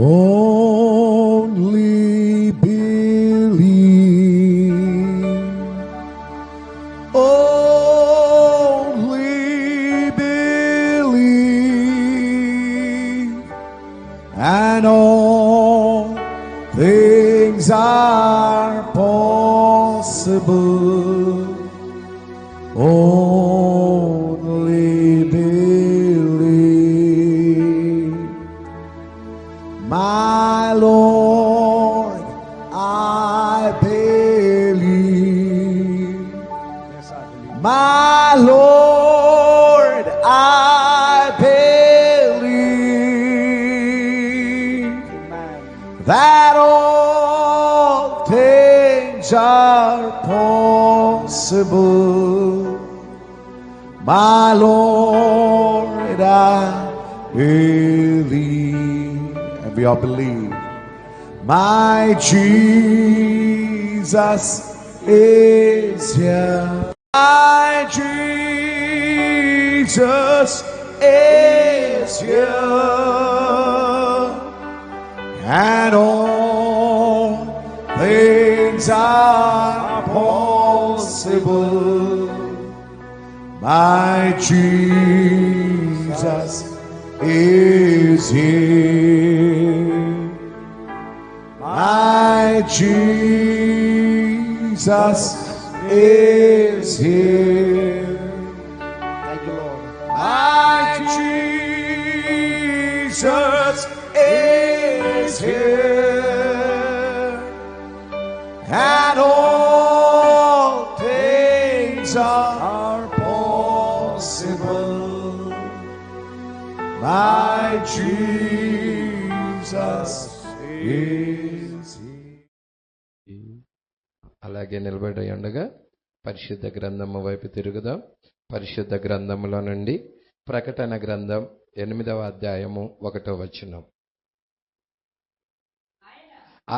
Only believe. Only believe. And all things are possible. Only believe. My Lord, I believe. Yes, I believe. My Lord, I believe Amen. that all things are possible. My Lord, I believe. And we all believe. My Jesus is here. My Jesus is here. And all things are possible. My Jesus is here. My Jesus is here. Thank you, Lord. My Jesus is here. And all things are possible. My Jesus is here. అలాగే నిలబడి ఉండగా పరిశుద్ధ గ్రంథము వైపు తిరుగుదాం. పరిశుద్ధ గ్రంథములో నుండి ప్రకటన గ్రంథం 8వ అధ్యాయము 1వ వచనం.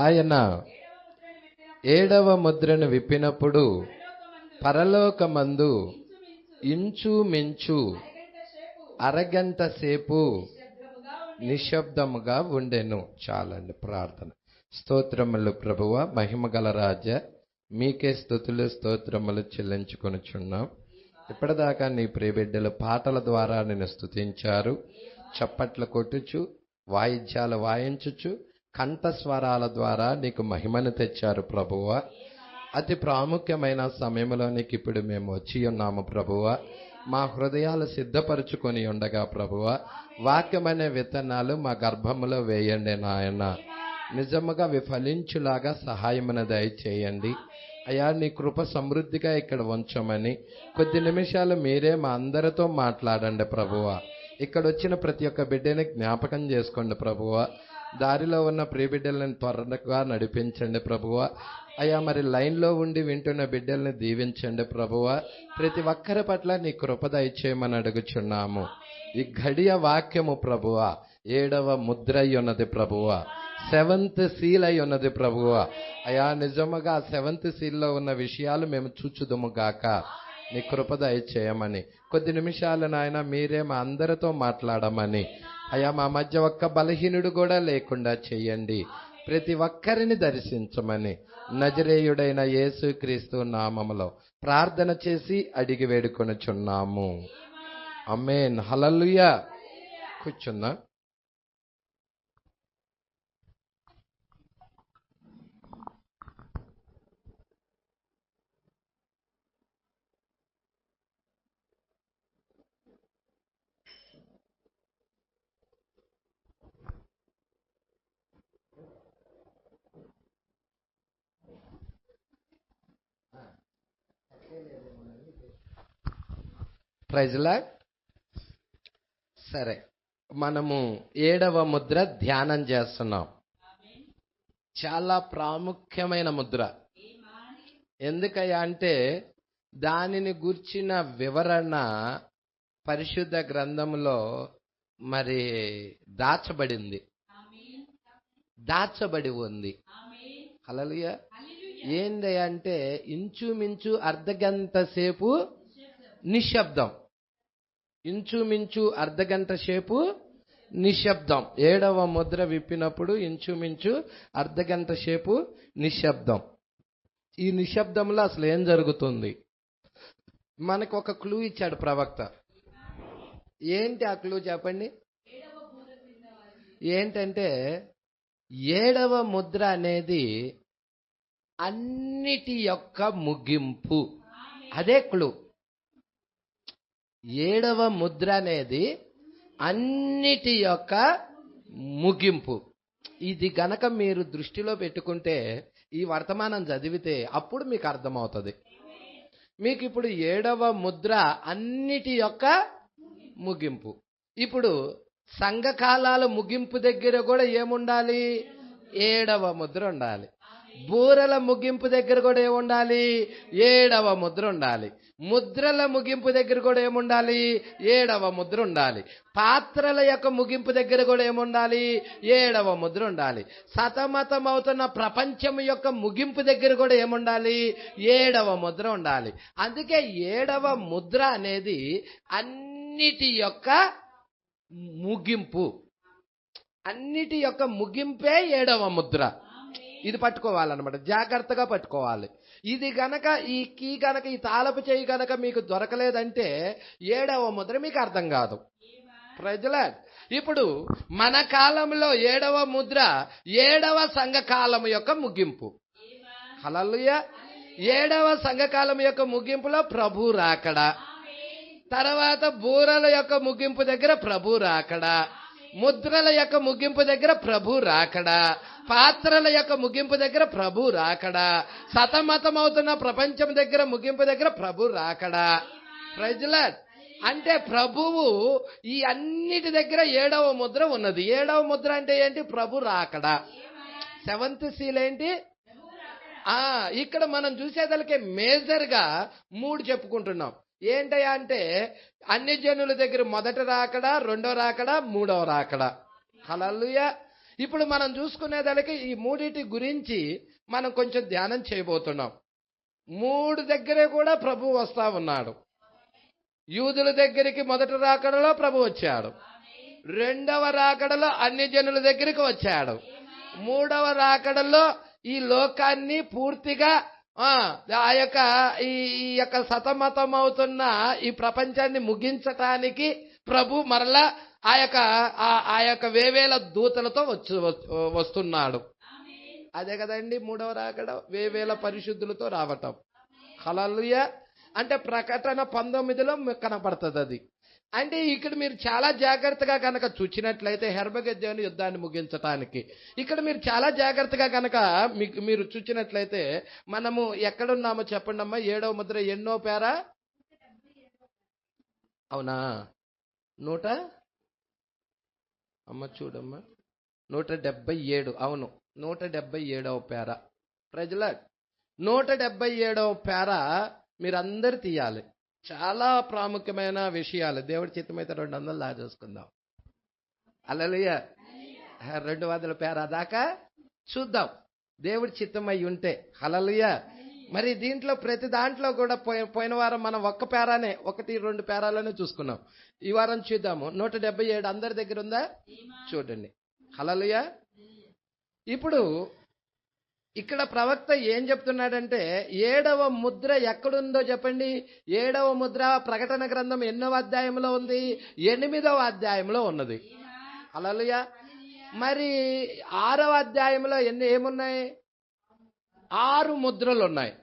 ఆయన 7వ ముద్రను విప్పినప్పుడు పరలోకమందు ఇంచుమించు అరగంట సేపు నిశ్శబ్దముగా ఉండెను. చాలండి ప్రార్థన. స్తోత్రములు ప్రభువ, మహిమగల రాజా, మీకే స్తుతులు స్తోత్రములు చెల్లించుకొనుచున్నాం. ఇప్పటిదాకా నీ ప్రియబిడ్డలు పాటల ద్వారా నిన్ను స్తుతించారు. చప్పట్లు కొట్టుచు, వాయిద్యాలు వాయించుచు, కంఠస్వరాల ద్వారా నీకు మహిమను తెచ్చారు ప్రభువ. అతి ప్రాముఖ్యమైన సమయంలో నీకు ఇప్పుడు మేము వచ్చి ఉన్నాము ప్రభువ. మా హృదయాలు సిద్ధపరుచుకొని ఉండగా ప్రభువ, వాక్యమనే విత్తనాలు మా గర్భములో వేయండి నాయన. నిజముగా అవి ఫలించులాగా సహాయమును దయచేయండి అయ్యా. నీ కృప సమృద్ధిగా ఇక్కడ ఉంచమని కొద్ది నిమిషాలు మీరే మా అందరితో మాట్లాడండి ప్రభువ. ఇక్కడ వచ్చిన ప్రతి ఒక్క బిడ్డని జ్ఞాపకం చేసుకోండి ప్రభువ. దారిలో ఉన్న ప్రియబిడ్డలను త్వరగా నడిపించండి ప్రభువ. అయ్యా మరి లైన్లో ఉండి వింటున్న బిడ్డల్ని దీవించండి ప్రభువ. ప్రతి ఒక్కరి పట్ల నీ కృప దయచేయమని అడుగుచున్నాము. ఈ ఘడియ వాక్యము ప్రభువ 7వ ముద్ర అయి ఉన్నది ప్రభువ. 7th సీల్ అయి ఉన్నది ప్రభువ. అయా నిజముగా 7th సీల్లో ఉన్న విషయాలు మేము చూచుదుము గాక. నీ కృప దయచేయమని కొద్ది నిమిషాలు నాయన మీరే మా అందరితో మాట్లాడమని అయా. మా మధ్య ఒక్క బలహీనుడు కూడా లేకుండా చేయండి. ప్రతి ఒక్కరిని దర్శించమని నజరేయుడైన యేసుక్రీస్తు నామములో ప్రార్థన చేసి అడిగి వేడుకొనుచున్నాము. ఆమేన్. హల్లెలూయా. కూర్చుందా. Praise lord. సరే, మనము 7వ ముద్ర ధ్యానం చేస్తున్నాం. చాలా ప్రాముఖ్యమైన ముద్ర. ఎందుకయ్యా అంటే దానిని గూర్చిన వివరణ పరిశుద్ధ గ్రంథంలో మరి దాచబడి ఉంది. హల్లెలూయా. ఏంది అంటే ఇంచుమించు అర్ధగంట సేపు నిశ్శబ్దం. ఇంచుమించు అర్ధగంట సేపు నిశ్శబ్దం. 7వ ముద్ర విప్పినప్పుడు ఇంచుమించు అర్ధగంట సేపు నిశ్శబ్దం. ఈ నిశ్శబ్దంలో అసలు ఏం జరుగుతుంది? మనకు ఒక క్లూ ఇచ్చాడు ప్రవక్త. ఏంటి ఆ క్లూ చెప్పండి? ఏంటంటే 7వ ముద్ర అనేది అన్నిటి యొక్క ముగింపు. అదే క్లూ. 7వ ముద్ర అనేది అన్నిటి యొక్క ముగింపు. ఇది గనక మీరు దృష్టిలో పెట్టుకుంటే, ఈ వర్తమానం చదివితే అప్పుడు మీకు అర్థమవుతుంది. మీకు ఇప్పుడు 7వ ముద్ర అన్నిటి యొక్క ముగింపు. ఇప్పుడు సంఘకాలాల ముగింపు దగ్గర కూడా ఏముండాలి? 7వ ముద్ర ఉండాలి. బూరల ముగింపు దగ్గర కూడా ఏముండాలి? 7వ ముద్ర ఉండాలి. ముద్రల ముగింపు దగ్గర కూడా ఏముండాలి? 7వ ముద్ర ఉండాలి. పాత్రల యొక్క ముగింపు దగ్గర కూడా ఏముండాలి? 7వ ముద్ర ఉండాలి. సతమతమవుతున్న ప్రపంచం యొక్క ముగింపు దగ్గర కూడా ఏముండాలి? 7వ ముద్ర ఉండాలి. అందుకే 7వ ముద్ర అనేది అన్నిటి యొక్క ముగింపు. అన్నిటి యొక్క ముగింపే 7వ ముద్ర. ఇది పట్టుకోవాలన్నమాట, జాగ్రత్తగా పట్టుకోవాలి. ఇది గనక ఈ కీ గనక ఈ తాళపు చేయి గనక మీకు దొరకలేదంటే 7వ ముద్ర మీకు అర్థం కాదు. ప్రజల ఇప్పుడు మన కాలంలో 7వ ముద్ర 7వ సంఘకాలం యొక్క ముగింపు. హల్లెలూయా. 7వ సంఘకాలం యొక్క ముగింపులో ప్రభు రాకడ, తర్వాత బూరల యొక్క ముగింపు దగ్గర ప్రభు రాకడ, ముద్రల యొక్క ముగింపు దగ్గర ప్రభు రాకడ, పాత్రల యొక్క ముగింపు దగ్గర ప్రభు రాకడ, సతమతమవుతున్న ప్రపంచం దగ్గర ముగింపు దగ్గర ప్రభు రాకడ. ప్రజల అంటే ప్రభువు ఈ అన్నిటి దగ్గర 7వ ముద్ర ఉన్నది. 7వ ముద్ర అంటే ఏంటి? ప్రభు రాకడ. 7th సీల్ ఏంటి? ఇక్కడ మనం చూసేదానికి మేజర్ గా 3 చెప్పుకుంటున్నాం. ఏంటయ్యా అంటే అన్ని జనుల దగ్గర మొదటి రాకడ, రెండో రాకడ, మూడవ రాకడ. హల్లెలూయా. ఇప్పుడు మనం చూసుకునేదానికి ఈ మూడిటి గురించి మనం కొంచెం ధ్యానం చేయబోతున్నాం. 3 దగ్గరే కూడా ప్రభు వస్తా ఉన్నాడు. యూదుల దగ్గరికి మొదటి రాకడలో ప్రభు వచ్చాడు, రెండవ రాకడలో అన్ని జనుల దగ్గరికి వచ్చాడు, మూడవ రాకడలో ఈ లోకాన్ని పూర్తిగా ఆ యొక్క సతమతం అవుతున్న ఈ ప్రపంచాన్ని ముగించటానికి ప్రభు మరలా ఆ యొక్క వేవేల దూతలతో వస్తున్నాడు. అదే కదండి మూడవ రాకడ, వేవేల పరిశుద్ధులతో రావటం. హల్లెలూయా. అంటే ప్రకటన 19లో కనపడుతుంది అది. అంటే ఇక్కడ మీరు చాలా జాగ్రత్తగా కనుక చూచినట్లయితే హెర్మగెద్దోను యుద్ధాన్ని ముగించటానికి ఇక్కడ మీరు చాలా జాగ్రత్తగా కనుక మీరు చూచినట్లయితే మనము ఎక్కడున్నామో చెప్పండి అమ్మా. 7వ ముద్ర ఎన్నో పేరా? అవునా? 100 అమ్మ చూడమ్మా, 177. అవును, 177వ పేర. ప్రజల 177వ పేర మీరందరూ తీయాలి. చాలా ప్రాముఖ్యమైన విషయాలు. దేవుడి చిత్తమైతే 200 లా చూసుకుందాం. హల్లెలూయా. 200 పేర దాకా చూద్దాం దేవుడి చిత్తమై ఉంటే. హల్లెలూయా. మరి దీంట్లో ప్రతి దాంట్లో కూడా పోయిన వారం మనం ఒక్క పేరానే 1-2 పేరాలనే చూసుకున్నాం. ఈ వారం చూద్దాము. 177 అందరి దగ్గర ఉందా? చూడండి. హల్లెలూయా. ఇప్పుడు ఇక్కడ ప్రవక్త ఏం చెప్తున్నాడంటే 7వ ముద్ర ఎక్కడుందో చెప్పండి. 7వ ముద్ర ప్రకటన గ్రంథం ఎన్నవ అధ్యాయంలో ఉంది? 8వ అధ్యాయంలో ఉన్నది. హల్లెలూయా. మరి 6వ అధ్యాయంలో ఏమున్నాయి? 6 ముద్రలు ఉన్నాయి.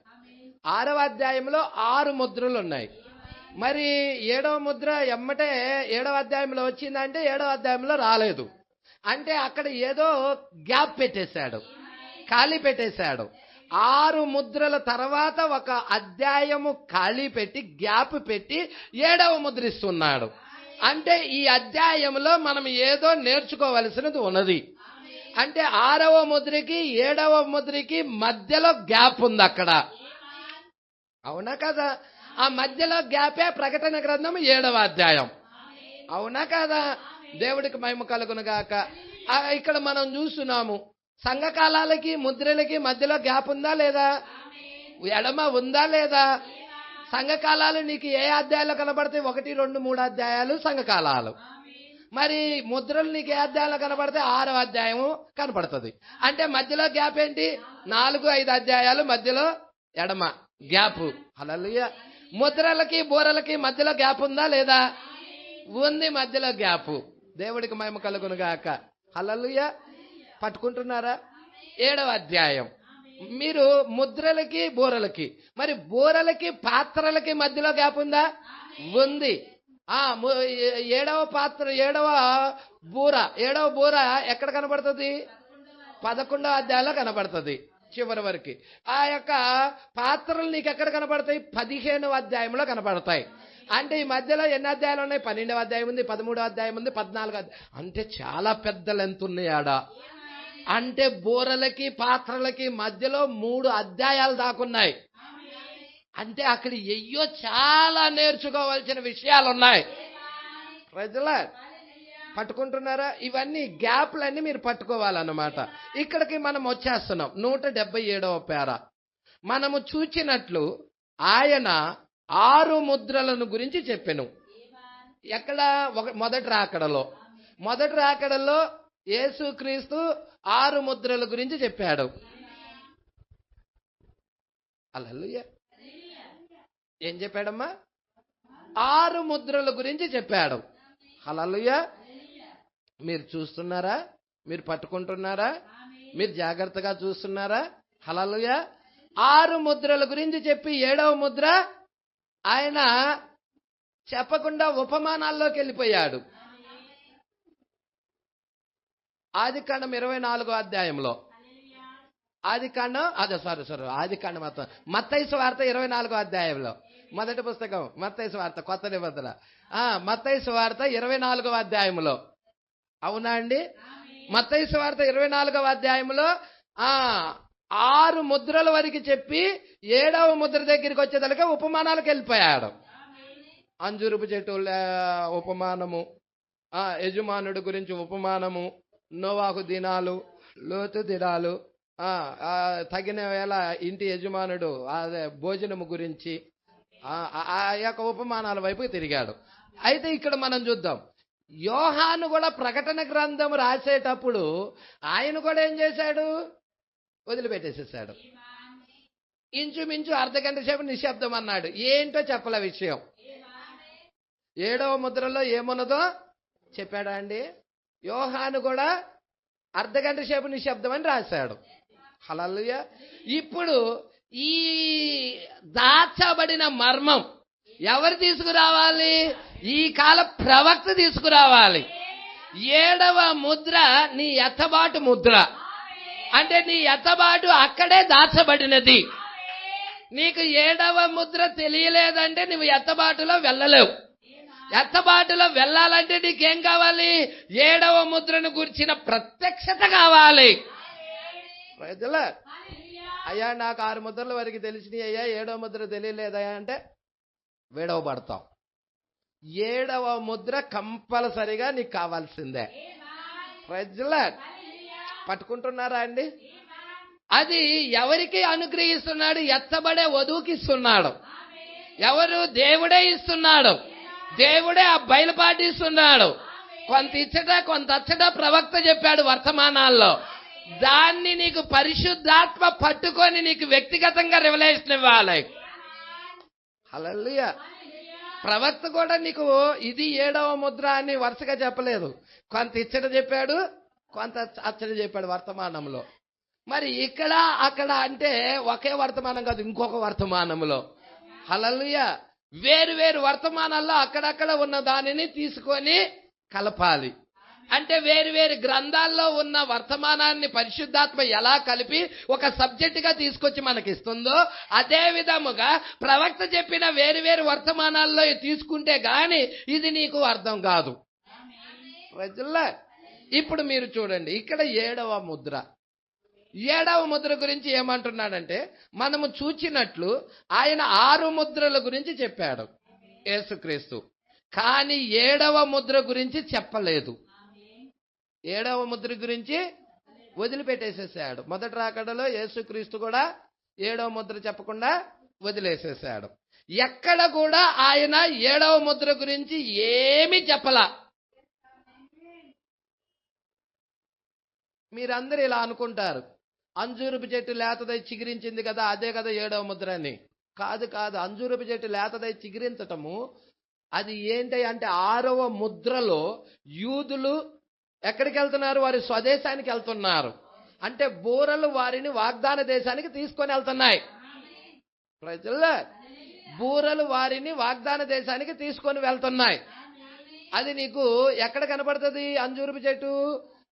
6వ అధ్యాయంలో 6 ముద్రలు ఉన్నాయి. మరి 7వ ముద్ర ఎమ్మటే 7వ అధ్యాయంలో వచ్చిందంటే 7వ అధ్యాయంలో రాలేదు. అంటే అక్కడ ఏదో గ్యాప్ పెట్టేశాడు, ఖాళీ పెట్టేశాడు. 6 ముద్రల తర్వాత ఒక అధ్యాయము ఖాళీ పెట్టి గ్యాప్ పెట్టి 7వ ముద్ర ఇస్తున్నాడు. అంటే ఈ అధ్యాయంలో మనం ఏదో నేర్చుకోవలసినది ఉన్నది. అంటే 6వ ముద్రకి 7వ ముద్రకి మధ్యలో గ్యాప్ ఉంది అక్కడ. అవునా కదా? ఆ మధ్యలో గ్యాపే ప్రకటన గ్రంథం 7వ అధ్యాయం. అవునా కదా? దేవుడికి మహిమ కలుగునుగాక. ఇక్కడ మనం చూస్తున్నాము సంఘకాలాలకి ముద్రలకి మధ్యలో గ్యాప్ ఉందా లేదా? ఎడమ ఉందా లేదా? సంఘకాలాలు నీకు ఏ అధ్యాయాలు కనబడతాయి? 1, 2, 3 అధ్యాయాలు సంఘకాలాలు. మరి ముద్రలు నీకు ఏ అధ్యాయంలో కనపడితే 6వ అధ్యాయం కనపడుతుంది. అంటే మధ్యలో గ్యాప్ ఏంటి? 4-5 అధ్యాయాలు మధ్యలో ఎడమ గ్యాప్. హల్లెలూయా. ముద్రలకి బూరలకి మధ్యలో గ్యాప్ ఉందా లేదా? ఉంది, మధ్యలో గ్యాప్. దేవుడికి మహిమ కలుగును గాక. హల్లెలూయా. పట్టుకుంటున్నారా? 7వ అధ్యాయం. మీరు ముద్రలకి బూరలకి, మరి బూరలకి పాత్రలకి మధ్యలో గ్యాప్ ఉందా? ఉంది. 7వ పాత్ర, 7వ బూర ఎక్కడ కనబడుతుంది? 11వ అధ్యాయంలో కనబడుతుంది చివరి వరకు. ఆ యొక్క పాత్రలు నీకు ఎక్కడ కనబడతాయి? 15వ అధ్యాయంలో కనబడతాయి. అంటే ఈ మధ్యలో ఎన్ని అధ్యాయాలు ఉన్నాయి? 12వ అధ్యాయం ఉంది, 13వ అధ్యాయం ఉంది, 14వ అధ్యాయం. అంటే చాలా పెద్ద లెంత్ ఉన్నాయి ఆడ. అంటే బూరలకి పాత్రలకి మధ్యలో 3 అధ్యాయాలు దాకున్నాయి. అంటే అక్కడ ఎయ్యో చాలా నేర్చుకోవాల్సిన విషయాలు ఉన్నాయి. ప్రజల పట్టుకుంటున్నారా? ఇవన్నీ గ్యాప్లన్నీ మీరు పట్టుకోవాలన్నమాట. ఇక్కడికి మనం వచ్చేస్తున్నాం 177వ పేర. మనము చూచినట్లు ఆయన 6 ముద్రలను గురించి చెప్పెను. ఎక్కడ? మొదటి రాకడలో యేసుక్రీస్తు 6 ముద్రల గురించి చెప్పాడు. హల్లెలూయా. ఏం చెప్పాడమ్మా? 6 ముద్రల గురించి చెప్పాడు. హల్లెలూయా. మీరు చూస్తున్నారా? మీరు పట్టుకుంటున్నారా? మీరు జాగ్రత్తగా చూస్తున్నారా? హల్లెలూయా. 6 ముద్రల గురించి చెప్పి 7వ ముద్ర ఆయన చెప్పకుండా ఉపమానాల్లోకి వెళ్ళిపోయాడు. ఆదికాండం 24వ అధ్యాయంలో, ఆదికాండం మొత్తం మత్తయి సువార్త 24వ అధ్యాయంలో, మొదటి పుస్తకం మత్తయి సువార్త, కొత్త నిబంధన. మత్తయి సువార్త 24వ అధ్యాయంలో. అవునా అండి? మత్తయి సువార్త 24వ అధ్యాయంలో 6 ముద్రల వరకు చెప్పి 7వ ముద్ర దగ్గరికి వచ్చేదలకే ఉపమానాలకు వెళ్ళిపోయాడు. అంజూరపు చెట్టు ఉపమానము, యజమానుడు గురించి ఉపమానము, నోవాహు దినాలు, లోతు దినాలు, తగిన వేళ ఇంటి యజమానుడు అదే భోజనము గురించి ఆ యొక్క ఉపమానాల వైపు తిరిగాడు. అయితే ఇక్కడ మనం చూద్దాం, యోహాను కూడా ప్రకటన గ్రంథం రాసేటప్పుడు ఆయన కూడా ఏం చేశాడు? వదిలిపెట్టేసేసాడు. ఇంచుమించు అర్ధగంట సేపు నిశ్శబ్దం అన్నాడు. ఏంటో చెప్పల విషయం. 7వ ముద్రలో ఏమున్నదో చెప్పాడా అండి? యోహాను కూడా అర్ధగంట సేపు నిశ్శబ్దం అని రాశాడు. హల్లెలూయా. ఇప్పుడు ఈ దాచబడిన మర్మం ఎవరు తీసుకురావాలి? ఈ కాల ప్రవక్త తీసుకురావాలి. 7వ ముద్ర నీ ఎత్తబాటు ముద్ర. అంటే నీ ఎత్తబాటు అక్కడే దాచబడినది. నీకు 7వ ముద్ర తెలియలేదంటే నువ్వు ఎత్తబాటులో వెళ్ళలేవు. ఎత్తబాటులో వెళ్ళాలంటే నీకేం కావాలి? 7వ ముద్రను గురించిన ప్రత్యక్షత కావాలి. ప్రజలా, అయ్యా నాకు 6 ముద్రల వరకు తెలిసినాయి అయ్యా, 7వ ముద్ర తెలియలేదయ్యా అంటే విడవబడతాం. 7వ ముద్ర కంపల్సరిగా నీకు కావాల్సిందే. ప్రజలా పట్టుకుంటున్నారా అండి? అది ఎవరికి అనుగ్రహిస్తున్నాడు? ఎత్తబడే వధువుకి ఇస్తున్నాడు. ఎవరు? దేవుడే ఇస్తున్నాడు. దేవుడే ఆ బయలుపాటిస్తున్నాడు. కొంత ఇచ్చట కొంత అచ్చట ప్రవక్త చెప్పాడు వర్తమానాల్లో. దాన్ని నీకు పరిశుద్ధాత్మ పట్టుకొని నీకు వ్యక్తిగతంగా రెవల్యూషన్ ఇవ్వాలి. హల్లెలూయా. ప్రవక్త కూడా నీకు ఇది 7వ ముద్ర అని వరుసగా చెప్పలేదు. కొంత ఇచ్చట చెప్పాడు, కొంత అచ్చట చెప్పాడు వర్తమానంలో. మరి ఇక్కడ అక్కడ అంటే ఒకే వర్తమానం కాదు, ఇంకొక వర్తమానంలో. హల్లెలూయా. వేరు వేరు వర్తమానాల్లో అక్కడక్కడ ఉన్న దానిని తీసుకొని కలపాలి. అంటే వేరు వేరు గ్రంథాల్లో ఉన్న వర్తమానాన్ని పరిశుద్ధాత్మ ఎలా కలిపి ఒక సబ్జెక్టుగా తీసుకొచ్చి మనకి ఇస్తుందో అదే విధముగా ప్రవక్త చెప్పిన వేరు వేరు వర్తమానాల్లో తీసుకుంటే గాని ఇది నీకు అర్థం కాదు. ఇప్పుడు మీరు చూడండి, ఇక్కడ 7వ ముద్ర. 7వ ముద్ర గురించి ఏమంటున్నాడంటే, మనము చూచినట్లు ఆయన 6 ముద్రల గురించి చెప్పాడు యేసుక్రీస్తు. కానీ 7వ ముద్ర గురించి చెప్పలేదు. 7వ ముద్ర గురించి వదిలిపెట్టేసేసాడు. మొదటి రాకడలో యేసుక్రీస్తు కూడా 7వ ముద్ర చెప్పకుండా వదిలేసేసాడు. ఎక్కడ కూడా ఆయన 7వ ముద్ర గురించి ఏమీ చెప్పలా. మీరందరూ ఇలా అనుకుంటారు, అంజూరపు చెట్టు లేతదై చిగిరించింది కదా, అదే కదా 7వ ముద్ర అని. కాదు, అంజూరపు చెట్టు లేతదై చిగిరించటము అది ఏంటి అంటే 6వ ముద్రలో యూదులు ఎక్కడికి వెళ్తున్నారు? వారి స్వదేశానికి వెళ్తున్నారు. అంటే బూరలు వారిని వాగ్దాన దేశానికి తీసుకొని వెళ్తున్నాయి. ప్రజల్లో బూరలు వారిని వాగ్దాన దేశానికి తీసుకొని వెళ్తున్నాయి. అది నీకు ఎక్కడ కనపడుతుంది? అంజూరపు చెట్టు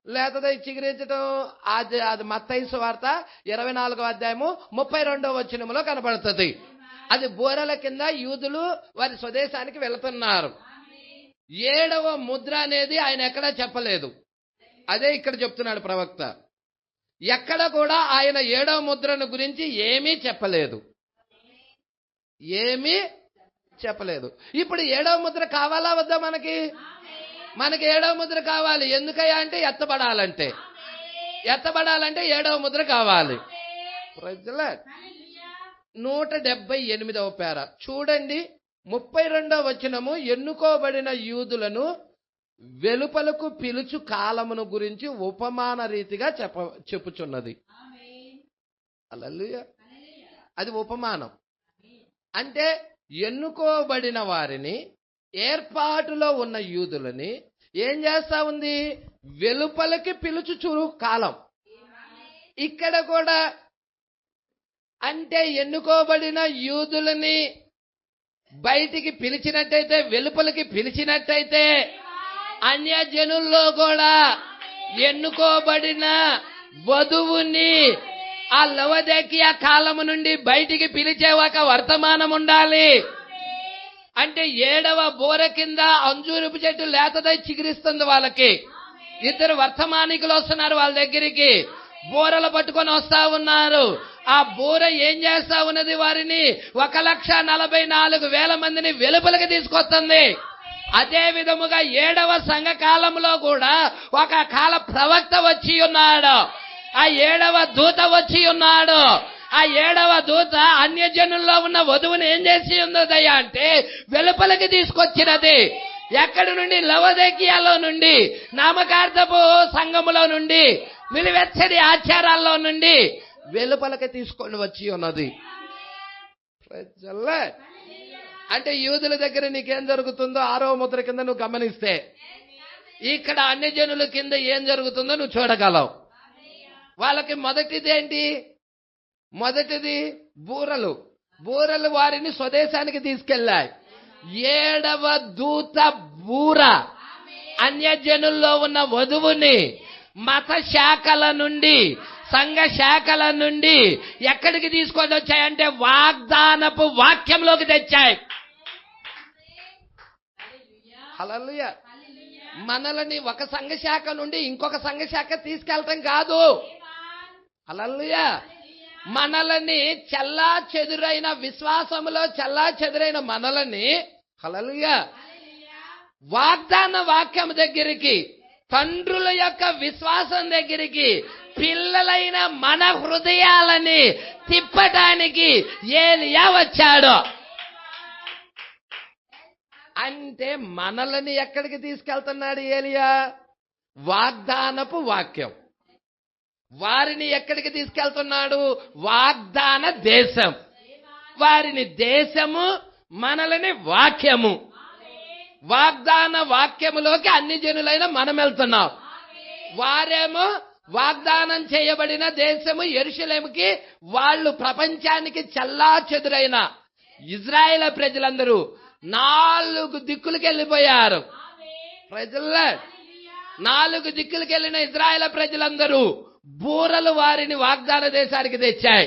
లేతదై చిగురించడం అది మత్తయి సువార్త 24వ అధ్యాయము 32వ వచనములో కనపడుతుంది. అది బూరల కింద యూదులు వారి స్వదేశానికి వెళుతున్నారు. 7వ ముద్ర అనేది ఆయన ఎక్కడా చెప్పలేదు. అదే ఇక్కడ చెప్తున్నాడు ప్రవక్త. ఎక్కడ కూడా ఆయన 7వ ముద్రను గురించి ఏమీ చెప్పలేదు. ఇప్పుడు 7వ ముద్ర కావాలా వద్దా? మనకి 7వ ముద్ర కావాలి. ఎందుకయ్యా అంటే ఎత్తబడాలంటే 7వ ముద్ర కావాలి. ప్రజలే 178వ పేర చూడండి, 32వ వచనము. ఎన్నుకోబడిన యూదులను వెలుపలకు పిలుచు కాలమును గురించి ఉపమాన రీతిగా చెప్పుచున్నది. హల్లెలూయా. అది ఉపమానం. అంటే ఎన్నుకోబడిన వారిని, ఏర్పాటులో ఉన్న యూదులని ఏం చేస్తా ఉంది? వెలుపలికి పిలుచుచు కాలం. ఇక్కడ కూడా అంటే ఎన్నుకోబడిన యూదులని బయటికి పిలిచినట్టయితే, వెలుపలికి పిలిచినట్టయితే, అన్యజనుల్లో కూడా ఎన్నుకోబడిన వధువుని ఆ లవోదికీయ కాలము నుండి బయటికి పిలిచే ఒక వర్తమానం ఉండాలి. అంటే 7వ బోర కింద అంజూరపు చెట్టు లేతదై చిగురిస్తుంది. వాళ్ళకి 2 వర్తమానికులు వస్తున్నారు వాళ్ళ దగ్గరికి. బోరలు పట్టుకొని వస్తా ఉన్నారు. ఆ బోర ఏం చేస్తా ఉన్నది? వారిని 1,44,000 మందిని వెలుపలికి తీసుకొస్తుంది. అదే విధముగా 7వ సంఘ కాలంలో కూడా ఒక కాల ప్రవక్త వచ్చి ఉన్నాడు. ఆ 7వ దూత వచ్చి ఉన్నాడు. ఆ 7వ దూత అన్యజనుల్లో ఉన్న వధువుని ఏం చేసి ఉన్నదయ్యా అంటే వెలుపలికి తీసుకొచ్చినది. ఎక్కడి నుండి? లవోదికీయలో నుండి, నామకార్థపు సంఘములో నుండి, నిలువెచ్చని ఆచారాల్లో నుండి వెలుపలికి తీసుకొని వచ్చి ఉన్నది. అంటే యూదుల దగ్గర నీకేం జరుగుతుందో 6వ ముద్ర కింద నువ్వు గమనిస్తే, ఇక్కడ అన్యజనుల కింద ఏం జరుగుతుందో నువ్వు చూడగలవు. వాళ్ళకి మొదటిది బూరలు వారిని స్వదేశానికి తీసుకెళ్లాయి. 7వ దూత బూర అన్యజనుల్లో ఉన్న వధువుని మత శాఖల నుండి, సంఘ శాఖల నుండి ఎక్కడికి తీసుకొని వచ్చాయంటే వాగ్దానపు వాక్యంలోకి తెచ్చాయి. హల్లెలూయా. మనల్ని ఒక సంఘ శాఖ నుండి ఇంకొక సంఘ శాఖ తీసుకెళ్ళటం కాదు. హల్లెలూయా. మనల్ని చల్లా చెదురైన విశ్వాసములో చల్లా చెదురైన మనల్ని హల్లెలూయా వాగ్దాన వాక్యం దగ్గరికి, తండ్రుల యొక్క విశ్వాసం దగ్గరికి, పిల్లలైన మన హృదయాలని తిప్పటానికి ఏలియా వచ్చాడు. అంటే మనల్ని ఎక్కడికి తీసుకెళ్తున్నాడు ఏలియా? వాగ్దానపు వాక్యం. వారిని ఎక్కడికి తీసుకెళ్తున్నాడు? వాగ్దాన దేశం. వారిని దేశము, మనల్ని వాక్యము. వాగ్దాన వాక్యములోకి అన్ని జనులైన మనం వెళ్తున్నాం. వారేమో వాగ్దానం చేయబడిన దేశము యెరూషలేముకి, వాళ్ళు ప్రపంచానికి చల్లా చెదురైన ఇజ్రాయేల్ ప్రజలందరూ 4 దిక్కులకి వెళ్ళిపోయారు. ప్రజల్లో 4 దిక్కులకి వెళ్ళిన ఇజ్రాయేల్ ప్రజలందరూ బూరలు వారిని వాగ్దాన దేశానికి తెచ్చాయి.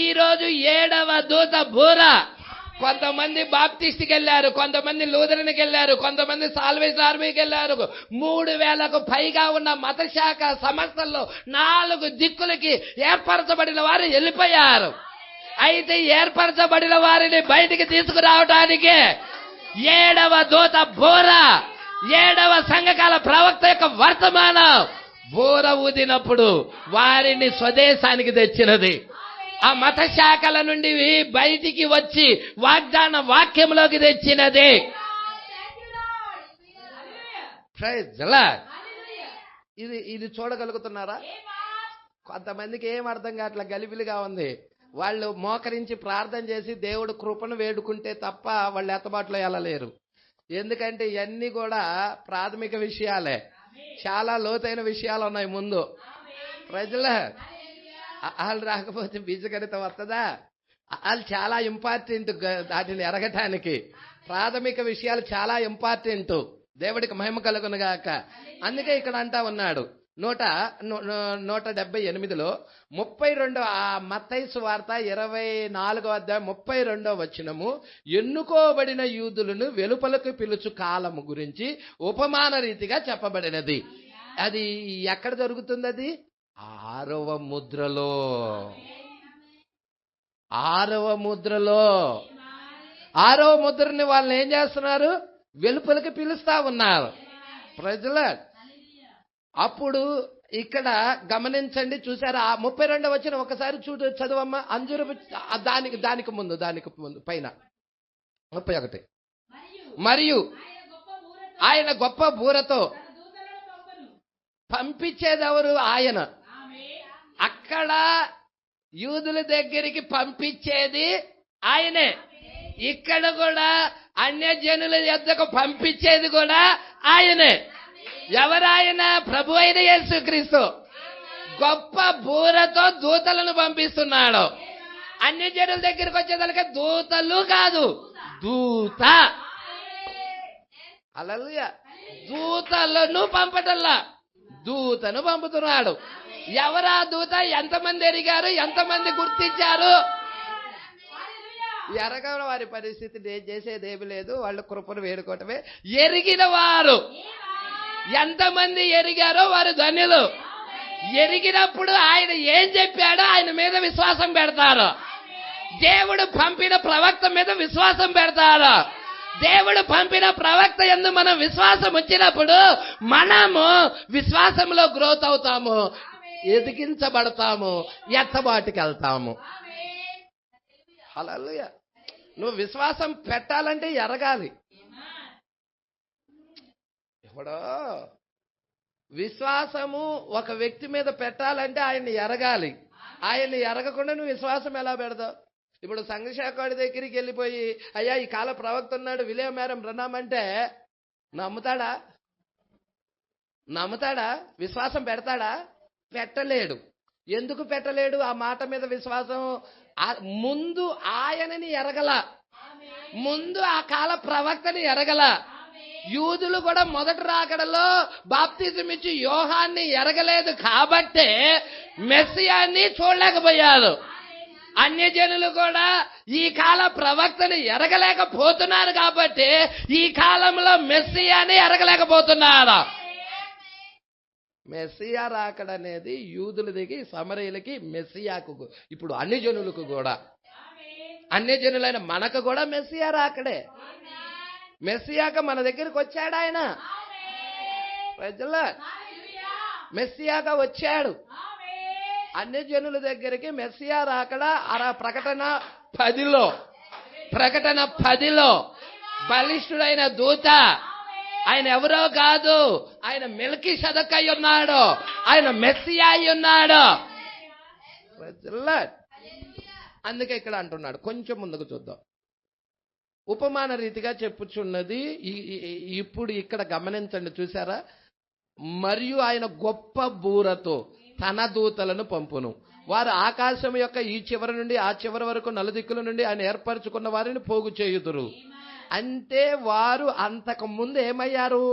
ఈ రోజు 7వ దూత బూర. కొంతమంది బాప్టిస్ట్కి వెళ్ళారు, కొంతమంది లూథరన్కి వెళ్ళారు, కొంతమంది సాల్వేషన్ ఆర్మీకి వెళ్ళారు. 3,000కు పైగా ఉన్న మత శాఖ సంస్థల్లో 4 దిక్కులకి ఏర్పరచబడిన వారు వెళ్ళిపోయారు. అయితే ఏర్పరచబడిన వారిని బయటికి తీసుకురావడానికి 7వ దూత బూర, 7వ సంఘకాల ప్రవక్త యొక్క వర్తమానం బూర ఊదినప్పుడు వారిని స్వదేశానికి తెచ్చినది. ఆ మత శాఖల నుండి బయటికి వచ్చి వాగ్దాన వాక్యంలోకి తెచ్చినది. ఇది చూడగలుగుతున్నారా? కొంతమందికి ఏం అర్థం కావట్లా, గలిబిలిగా ఉంది. వాళ్ళు మోకరించి ప్రార్థన చేసి దేవుడు కృపను వేడుకుంటే తప్ప వాళ్ళు ఎత్తబాటులో వెళ్ళలేరు. ఎందుకంటే ఇవన్నీ కూడా ప్రాథమిక విషయాలే, చాలా లోతైన విషయాలు ఉన్నాయి ముందు. ప్రజల వాళ్ళు రాకపోతే బీజగణితం వస్తుందా? వాళ్ళు చాలా ఇంపార్టెంట్, వాటిని ఎరగటానికి ప్రాథమిక విషయాలు చాలా ఇంపార్టెంట్. దేవుడికి మహిమ కలుగును గాక. అందుకే ఇక్కడ అంటా ఉన్నాడు 178లో 32 మత్తయి సువార్త 24వ అధ్యాయం 32వ వచనము, ఎన్నుకోబడిన యూదులను వెలుపలకు పిలుచు కాలము గురించి ఉపమాన రీతిగా చెప్పబడినది. అది ఎక్కడ జరుగుతుంది? అది 6వ ముద్రలో. 6వ ముద్రలో. 6వ ముద్రని వాళ్ళని ఏం చేస్తున్నారు? వెలుపలికి పిలుస్తా ఉన్నారు. ప్రజల అప్పుడు ఇక్కడ గమనించండి, చూసారా? 32వ వచనం ఒకసారి చదువమ్మా. అంజూరపు దానికి ముందు పైన 31. మరియు ఆయన గొప్ప బూరతో పంపించేది ఎవరు? ఆయన. అక్కడ యూదుల దగ్గరికి పంపించేది ఆయనే. ఇక్కడ కూడా అన్యజనుల యొద్దకు పంపించేది కూడా ఆయనే. ఎవరాయన? ప్రభు అయిన యేసుక్రీస్తు గొప్ప బూరతో దూతలను పంపిస్తున్నాడు. అన్యజనుల దగ్గరికి వచ్చేదానికి దూతలు కాదు, దూత. హల్లెలూయా. దూతలను పంపటల్లా, దూతను పంపుతున్నాడు. ఎవరా దూత? ఎంతమంది ఎరిగారు? ఎంతమంది గుర్తించారు? ఎరగని వారి పరిస్థితి చేసేది ఏమి లేదు, వాళ్ళు కృపను వేడుకోవటమే. ఎరిగిన వారు ఎంతమంది ఎరిగారో వారు ధన్యులు. ఎరిగినప్పుడు ఆయన ఏం చెప్పాడో ఆయన మీద విశ్వాసం పెడతారు. దేవుడు పంపిన ప్రవక్త మీద విశ్వాసం పెడతారు. దేవుడు పంపిన ప్రవక్త యందు మనం విశ్వాసం వచ్చినప్పుడు మనము విశ్వాసంలో గ్రోత్ అవుతాము, ఎదిగించబడతాము, ఎత్తబాటుకి వెళ్తాము. హల్లెలూయా. నువ్వు విశ్వాసం పెట్టాలంటే ఎరగాలి. ఇప్పుడు విశ్వాసము ఒక వ్యక్తి మీద పెట్టాలంటే ఆయన్ని ఎరగాలి. ఆయన్ని ఎరగకుండా నువ్వు విశ్వాసం ఎలా పెడతావు? ఇప్పుడు సంఘశాఖడి దగ్గరికి వెళ్ళిపోయి, అయ్యా ఈ కాల ప్రవక్త ఉన్నాడు విలియం మేరం బ్రహ్నాం అంటే నమ్ముతాడా? విశ్వాసం పెడతాడా? పెట్టలేడు. ఎందుకు పెట్టలేడు? ఆ మాట మీద విశ్వాసం ముందు ఆయనని ఎరగల, ముందు ఆ కాల ప్రవక్తని ఎరగల. యూదులు కూడా మొదటి రాకడలో బాప్తిజం ఇచ్చి యోహాన్ని ఎరగలేదు కాబట్టే మెస్సియాని చూడలేకపోయారు. అన్యజనులు కూడా ఈ కాల ప్రవక్తని ఎరగలేకపోతున్నారు కాబట్టి ఈ కాలంలో మెస్సియాని ఎరగలేకపోతున్నారు. మెస్సియా రాకడనేది యూదుల దగ్గర సమరయులకి, మెస్సియాకు, ఇప్పుడు అన్యజనులకు కూడా, అన్యజనులైన మనకు కూడా మెస్సియా రాకడే. మెస్సియాక మన దగ్గరికి వచ్చాడు ఆయన. ప్రజల మెస్సియాక వచ్చాడు అన్యజనుల దగ్గరికి. మెస్సియా రాకడ ప్రకటన 10లో బలిష్ఠుడైన దూత. ఆయన ఎవరో కాదు, ఆయన మెల్కీషెదెకు అయి ఉన్నాడు, ఆయన మెస్సియా అయి ఉన్నాడు. అందుకే ఇక్కడ అంటున్నాడు. కొంచెం ముందుకు చూద్దాం. ఉపమాన రీతిగా చెప్పుచున్నది. ఇప్పుడు ఇక్కడ గమనించండి, చూసారా? మరియు ఆయన గొప్ప బూరతో తన దూతలను పంపును, వారు ఆకాశం యొక్క ఈ చివరి నుండి ఆ చివరి వరకు నలుదిక్కుల నుండి ఆయన ఏర్పరచుకున్న వారిని పోగు చేయుదురు. అంటే వారు అంతకు ముందు ఏమయ్యారు?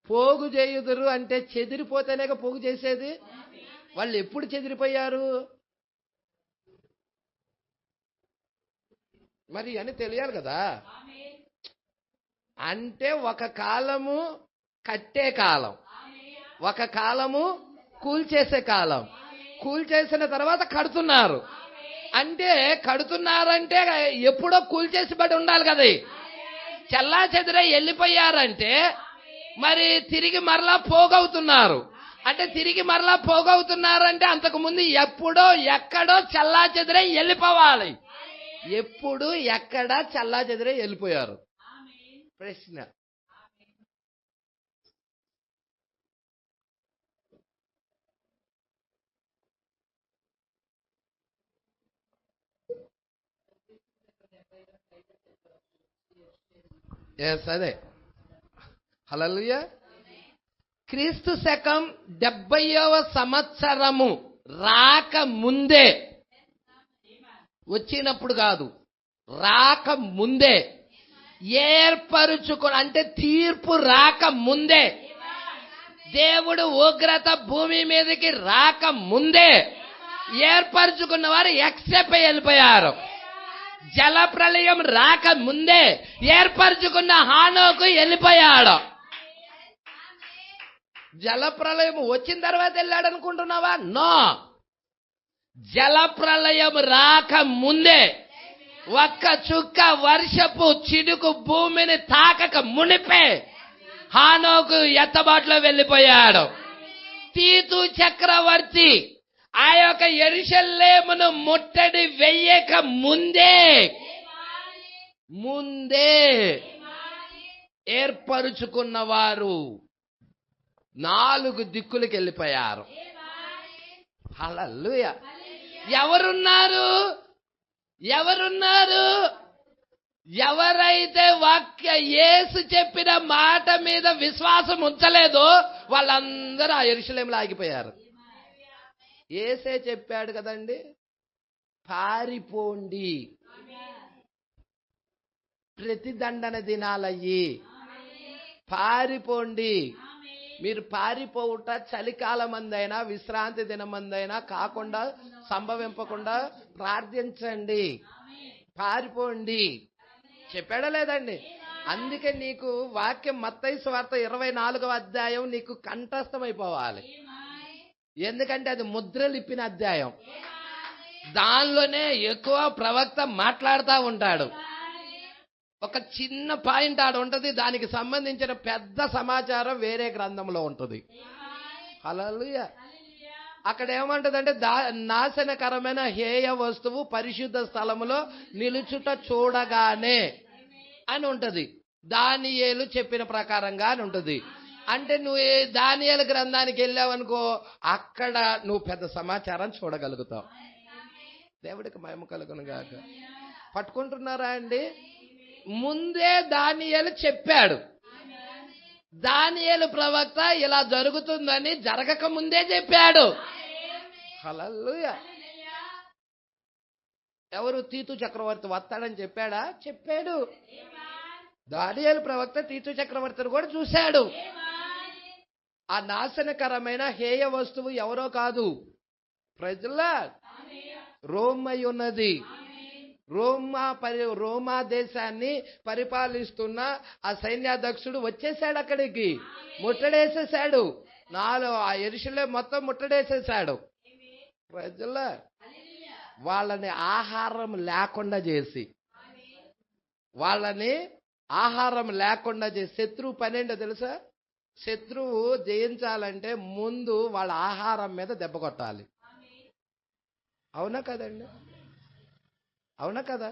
పోగు చేయుదురు. అంటే చెదిరిపోతేనే పోగు చేసేది. వాళ్ళు ఎప్పుడు చెదిరిపోయారు మరి అని తెలియాలి కదా. అంటే ఒక కాలము కట్టే కాలం, ఒక కాలము కూల్చేసే కాలం. కూల్చేసిన తర్వాత కడుతున్నారు. అంటే కడుతున్నారంటే ఎప్పుడో కూల్చేసి పడి ఉండాలి కదా. చల్లా చెదిరై వెళ్ళిపోయారంటే మరి తిరిగి మరలా పోగవుతున్నారు. అంటే తిరిగి మరలా పోగవుతున్నారంటే అంతకు ముందు ఎప్పుడో ఎక్కడో చల్లా చెదిరై వెళ్ళిపోవాలి. ఎప్పుడు ఎక్కడ చల్లా చెదిరై వెళ్ళిపోయారు? ప్రశ్న. అదే హల్లెలూయా. క్రీస్తు శకం 70వ సంవత్సరము రాక ముందే, వచ్చినప్పుడు కాదు, రాక ముందే ఏర్పరుచుకుని, అంటే తీర్పు రాక ముందే, దేవుడు ఉగ్రత భూమి మీదకి రాక ముందే ఏర్పరచుకున్న వారు ఎక్సెప్ట్ వెళ్ళిపోయారు. జల ప్రళయం రాక ముందే ఏర్పరచుకున్న హానోకు వెళ్ళిపోయాడు. జల ప్రళయం వచ్చిన తర్వాత వెళ్ళాడు అనుకుంటున్నావా? నో, జల ప్రళయం రాక ముందే, ఒక్క చుక్క వర్షపు చినుకు భూమిని తాకక మునిపే హానోకు ఎత్తబాటులో వెళ్ళిపోయాడు. తీతు చక్రవర్తి ఆ యొక్క యెరూషలేమును ముట్టడి వెయ్యక ముందే ఏర్పరుచుకున్నవారు 4 దిక్కులకు వెళ్ళిపోయారు. హల్లెలూయా. ఎవరున్నారు? ఎవరైతే యేసు చెప్పిన మాట మీద విశ్వాసం ఉంచలేదో వాళ్ళందరూ ఆ యెరూషలేములో ఆగిపోయారు. యేసే చెప్పాడు కదండి, పారిపోండి, ప్రతిదండన దినాలయ్యి, పారిపోండి. మీరు పారిపోవుట చలికాలం మందైనా విశ్రాంతి దినమందైనా కాకుండా సంభవింపకుండా ప్రార్థించండి, పారిపోండి చెప్పాడా లేదండి? అందుకే నీకు వాక్యం మత్తయి సువార్త 24వ అధ్యాయం నీకు కంఠస్థమైపోవాలి. ఎందుకంటే అది ముద్రలిప్పిన అధ్యాయం. దానిలోనే ఎక్కువ ప్రవక్త మాట్లాడుతూ ఉంటాడు. ఒక చిన్న పాయింట్ ఆడ ఉంటది, దానికి సంబంధించిన పెద్ద సమాచారం వేరే గ్రంథంలో ఉంటది. హల్లెలూయా. అక్కడ ఏమంటదంటే, నాశనకరమైన హేయ వస్తువు పరిశుద్ధ స్థలములో నిలుచుట చూడగానే అని ఉంటది. దానియేలు చెప్పిన ప్రకారంగా అని ఉంటది. అంటే నువ్వు దానియేలు గ్రంథానికి వెళ్ళావనుకో, అక్కడ నువ్వు పెద్ద సమాచారం చూడగలుగుతావు. దేవుడికి మహిమ కలుగును గాక. పట్టుకుంటున్నారా అండి? ముందే దానియేలు చెప్పాడు. దానియేలు ప్రవక్త ఇలా జరుగుతుందని జరగక ముందే చెప్పాడు. హల్లెలూయా. ఎవరు? తీతు చక్రవర్తి వస్తాడని చెప్పాడా? చెప్పాడు. దానియేలు ప్రవక్త తీతు చక్రవర్తిని కూడా చూశాడు. ఆ నాశనకరమైన హేయ వస్తువు ఎవరో కాదు, ప్రజల రోమై ఉన్నది. రోమా దేశాన్ని పరిపాలిస్తున్న ఆ సైన్యాధ్యక్షుడు వచ్చేసాడు, అక్కడికి ముట్టడేసేసాడు. ఆ యెరూషలేము మొత్తం ముట్టడేసేసాడు. ప్రజల వాళ్ళని ఆహారం లేకుండా చేసి, శత్రువు పనేంటో తెలుసా? శత్రువు జయించాలంటే ముందు వాళ్ళ ఆహారం మీద దెబ్బ కొట్టాలి. అవునా కదండి? అవునా కదా?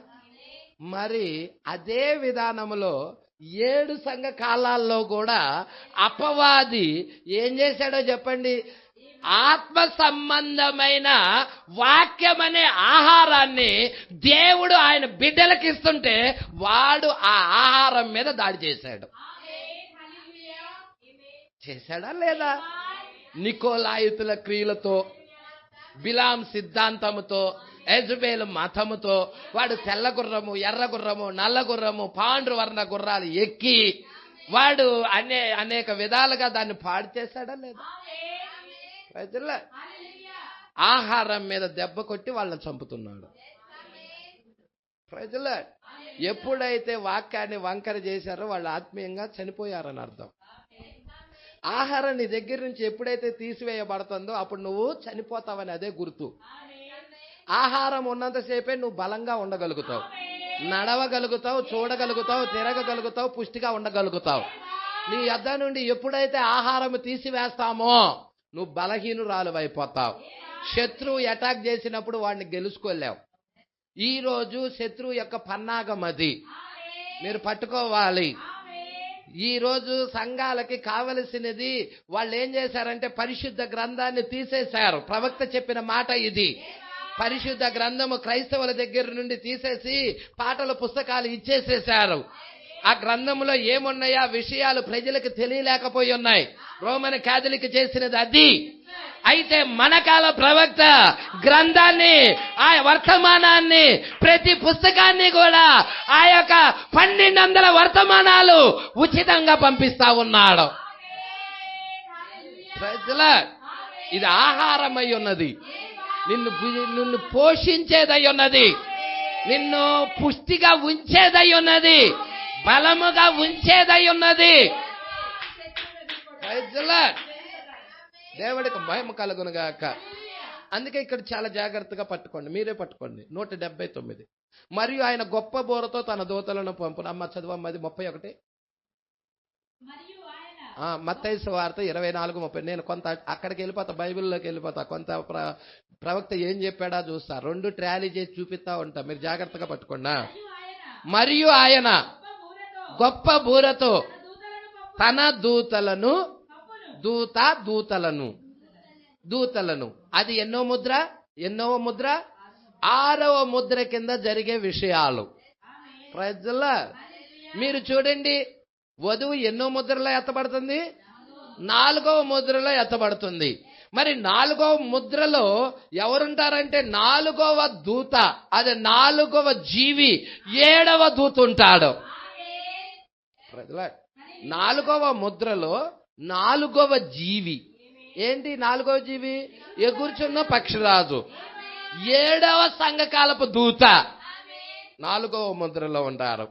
మరి అదే విధానంలో 7 సంఘ కాలాల్లో కూడా అపవాది ఏం చేశాడో చెప్పండి? ఆత్మ సంబంధమైన వాక్యం అనే ఆహారాన్ని దేవుడు ఆయన బిడ్డలకు ఇస్తుంటే వాడు ఆ ఆహారం మీద దాడి చేశాడు. చేశాడా లేదా? నికోలాయితుల క్రియలతో, బిలాం సిద్ధాంతముతో, యెజబెలు మతముతో వాడు తెల్ల గుర్రము, ఎర్ర గుర్రము, నల్ల గుర్రము, పాండ్రు వర్ణ గుర్రాలు ఎక్కి వాడు అనేక విధాలుగా దాన్ని పాడు చేశాడా లేదా? ప్రజల ఆహారం మీద దెబ్బ కొట్టి వాళ్ళని చంపుతున్నాడు. ప్రజల ఎప్పుడైతే వాక్యాన్ని వంకర చేశారో వాళ్ళు ఆత్మీయంగా చనిపోయారని అర్థం. ఆహారం నీ దగ్గర నుంచి ఎప్పుడైతే తీసివేయబడుతుందో అప్పుడు నువ్వు చనిపోతావని అదే గుర్తు. ఆహారం ఉన్నంతసేపే నువ్వు బలంగా ఉండగలుగుతావు, నడవగలుగుతావు, చూడగలుగుతావు, తిరగగలుగుతావు, పుష్టిగా ఉండగలుగుతావు. నీ యొద్ద నుండి ఎప్పుడైతే ఆహారం తీసివేస్తామో నువ్వు బలహీనురాలు అయిపోతావు. శత్రువు అటాక్ చేసినప్పుడు వాడిని గెలుచుకోలేవు. ఈ రోజు శత్రువు యొక్క పన్నాగం అది మీరు పట్టుకోవాలి. ఈ రోజు సంఘాలకి కావలసినది వాళ్ళు ఏం చేశారంటే పరిశుద్ధ గ్రంథాన్ని తీసేశారు. ప్రవక్త చెప్పిన మాట ఇది. పరిశుద్ధ గ్రంథము క్రైస్తవుల దగ్గర నుండి తీసేసి పాటల పుస్తకాలు ఇచ్చేసేశారు. ఆ గ్రంథంలో ఏమున్నాయా విషయాలు ప్రజలకు తెలియలేకపోయి ఉన్నాయి. రోమన్ క్యాథలిక్ చేసినది అది. అయితే మన కాల ప్రవక్త గ్రంథాన్ని, ఆ వర్తమానాన్ని, ప్రతి పుస్తకాన్ని కూడా ఆ యొక్క 1200 వర్తమానాలు ఉచితంగా పంపిస్తా ఉన్నాడు. ప్రజల ఇది ఆహారమై ఉన్నది, నిన్ను పోషించేదై ఉన్నది, నిన్ను పుష్టిగా ఉంచేదై ఉన్నది, బలముగా ఉంచేదై ఉన్నది. దేవుడికి మహిమ కలుగునుగాక. అందుకే ఇక్కడ చాలా జాగ్రత్తగా పట్టుకోండి, మీరే పట్టుకోండి. 179. మరియు ఆయన గొప్ప బోరతో తన దూతలను పంపును. అమ్మ చదువమ్మది 31. మత్తయి సువార్త 24:30. నేను కొంత అక్కడికి వెళ్ళిపోతా, బైబిల్లోకి వెళ్ళిపోతా. కొంత ప్రవక్త ఏం చెప్పాడా చూస్తా. 2 ట్రాలీ చేసి చూపిస్తా ఉంటా, మీరు జాగ్రత్తగా పట్టుకోండి. మరియు ఆయన గొప్ప బూరతో తన దూతలను అది ఎన్నో ముద్ర? 6వ ముద్ర కింద జరిగే విషయాలు. ప్రజల మీరు చూడండి, వధువు ఎన్నో ముద్రలో ఎత్తబడుతుంది? 4వ ముద్రలో ఎత్తబడుతుంది. మరి 4వ ముద్రలో ఎవరుంటారంటే 4వ దూత, అది 4వ జీవి, 7వ దూత ఉంటాడు. 4వ ముద్రలో 4వ జీవి ఏంటి? 4వ జీవి ఎగుర్చున్న పక్షిరాజు, 7వ సంఘకాలపు దూత 4వ ముద్రలో ఉంటారు.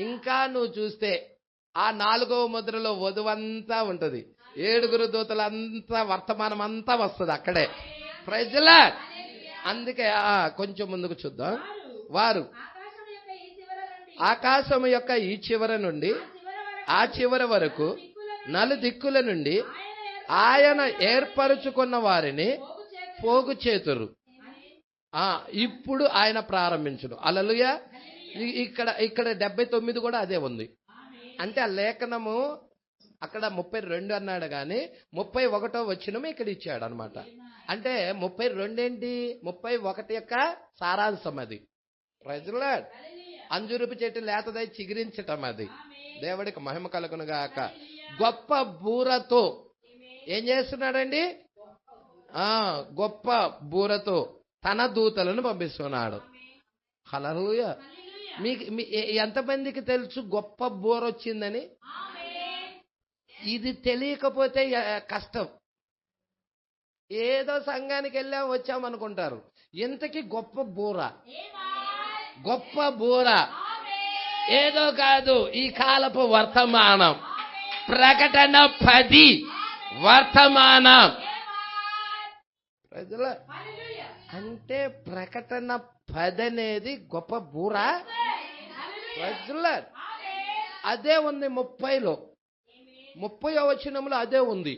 ఇంకా నువ్వు చూస్తే ఆ 4వ ముద్రలో వధువంతా ఉంటది, 7 దూతలంతా వర్తమానం అంతా వస్తుంది అక్కడే. ప్రజల అందుకే కొంచెం ముందుకు చూద్దాం. వారు ఆకాశం యొక్క ఈ చివర నుండి ఆ చివరి వరకు 4 దిక్కుల నుండి ఆయన ఏర్పరచుకున్న వారిని పోగు చేతురు. ఇప్పుడు ఆయన ప్రారంభించును. హల్లెలూయా. ఇక్కడ 79 కూడా అదే ఉంది. అంటే ఆ లేఖనము అక్కడ 32 అన్నాడు కానీ 31వ వచనం ఇక్కడ ఇచ్చాడు అనమాట. అంటే 32 ఏంటి? 31 యొక్క సారాంశం అది. ప్రజల అంజురుపు చెట్టు లేతదై చిగురించటం అది. దేవుడికి మహిమ కలుగును గాక. గొప్ప బూరతో ఏం చేస్తున్నాడండి? గొప్ప బూరతో తన దూతలను పంపిస్తున్నాడు. హల్లెలూయా. మీకు ఎంతమందికి తెలుసు గొప్ప బూర వచ్చిందని? ఇది తెలియకపోతే కష్టం. ఏదో సంఘానికి వెళ్ళాం వచ్చామనుకుంటారు. ఇంతకీ గొప్ప బూర, గొప్ప బూర ఏదో కాదు, ఈ కాలపు వర్తమానం. ప్రకటన 10 వర్తమానం. ప్రజల అంటే ప్రకటన 10 అనేది గొప్ప బూర. ప్రజల అదే ఉంది 30లో, 30వ వచనంలో అదే ఉంది.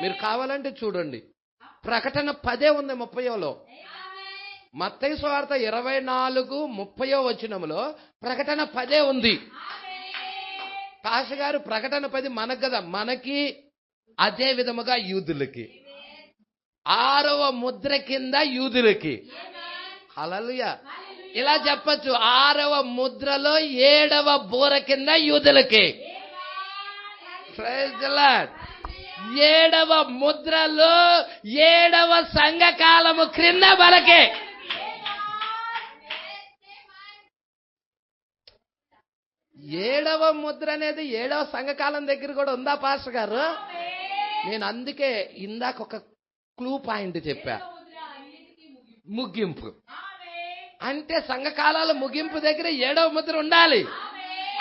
మీరు కావాలంటే చూడండి, ప్రకటన 10 ఉంది 30లో. మత్తయి సువార్త 24:30వ వచనంలో ప్రకటన 10 ఉంది. పాష గారు ప్రకటన 10 మనకు కదా, మనకి అదే విధముగా యూదులకి 6వ ముద్ర కింద యూదులకి. హల్లెలూయా. ఇలా చెప్పచ్చు, 6వ ముద్రలో 7వ బూర కింద యూదులకి. Praise the lord. 7వ ముద్రలో 7వ సంఘకాలము క్రింద బలకే. ఏడవ ముద్ర అనేది 7వ సంఘకాలం దగ్గర కూడా ఉందా పాస్టర్ గారు? నేను అందుకే ఇందాక ఒక క్లూ పాయింట్ చెప్పా, ముగింపు. అంటే సంఘకాలాల ముగింపు దగ్గర 7వ ముద్ర ఉండాలి.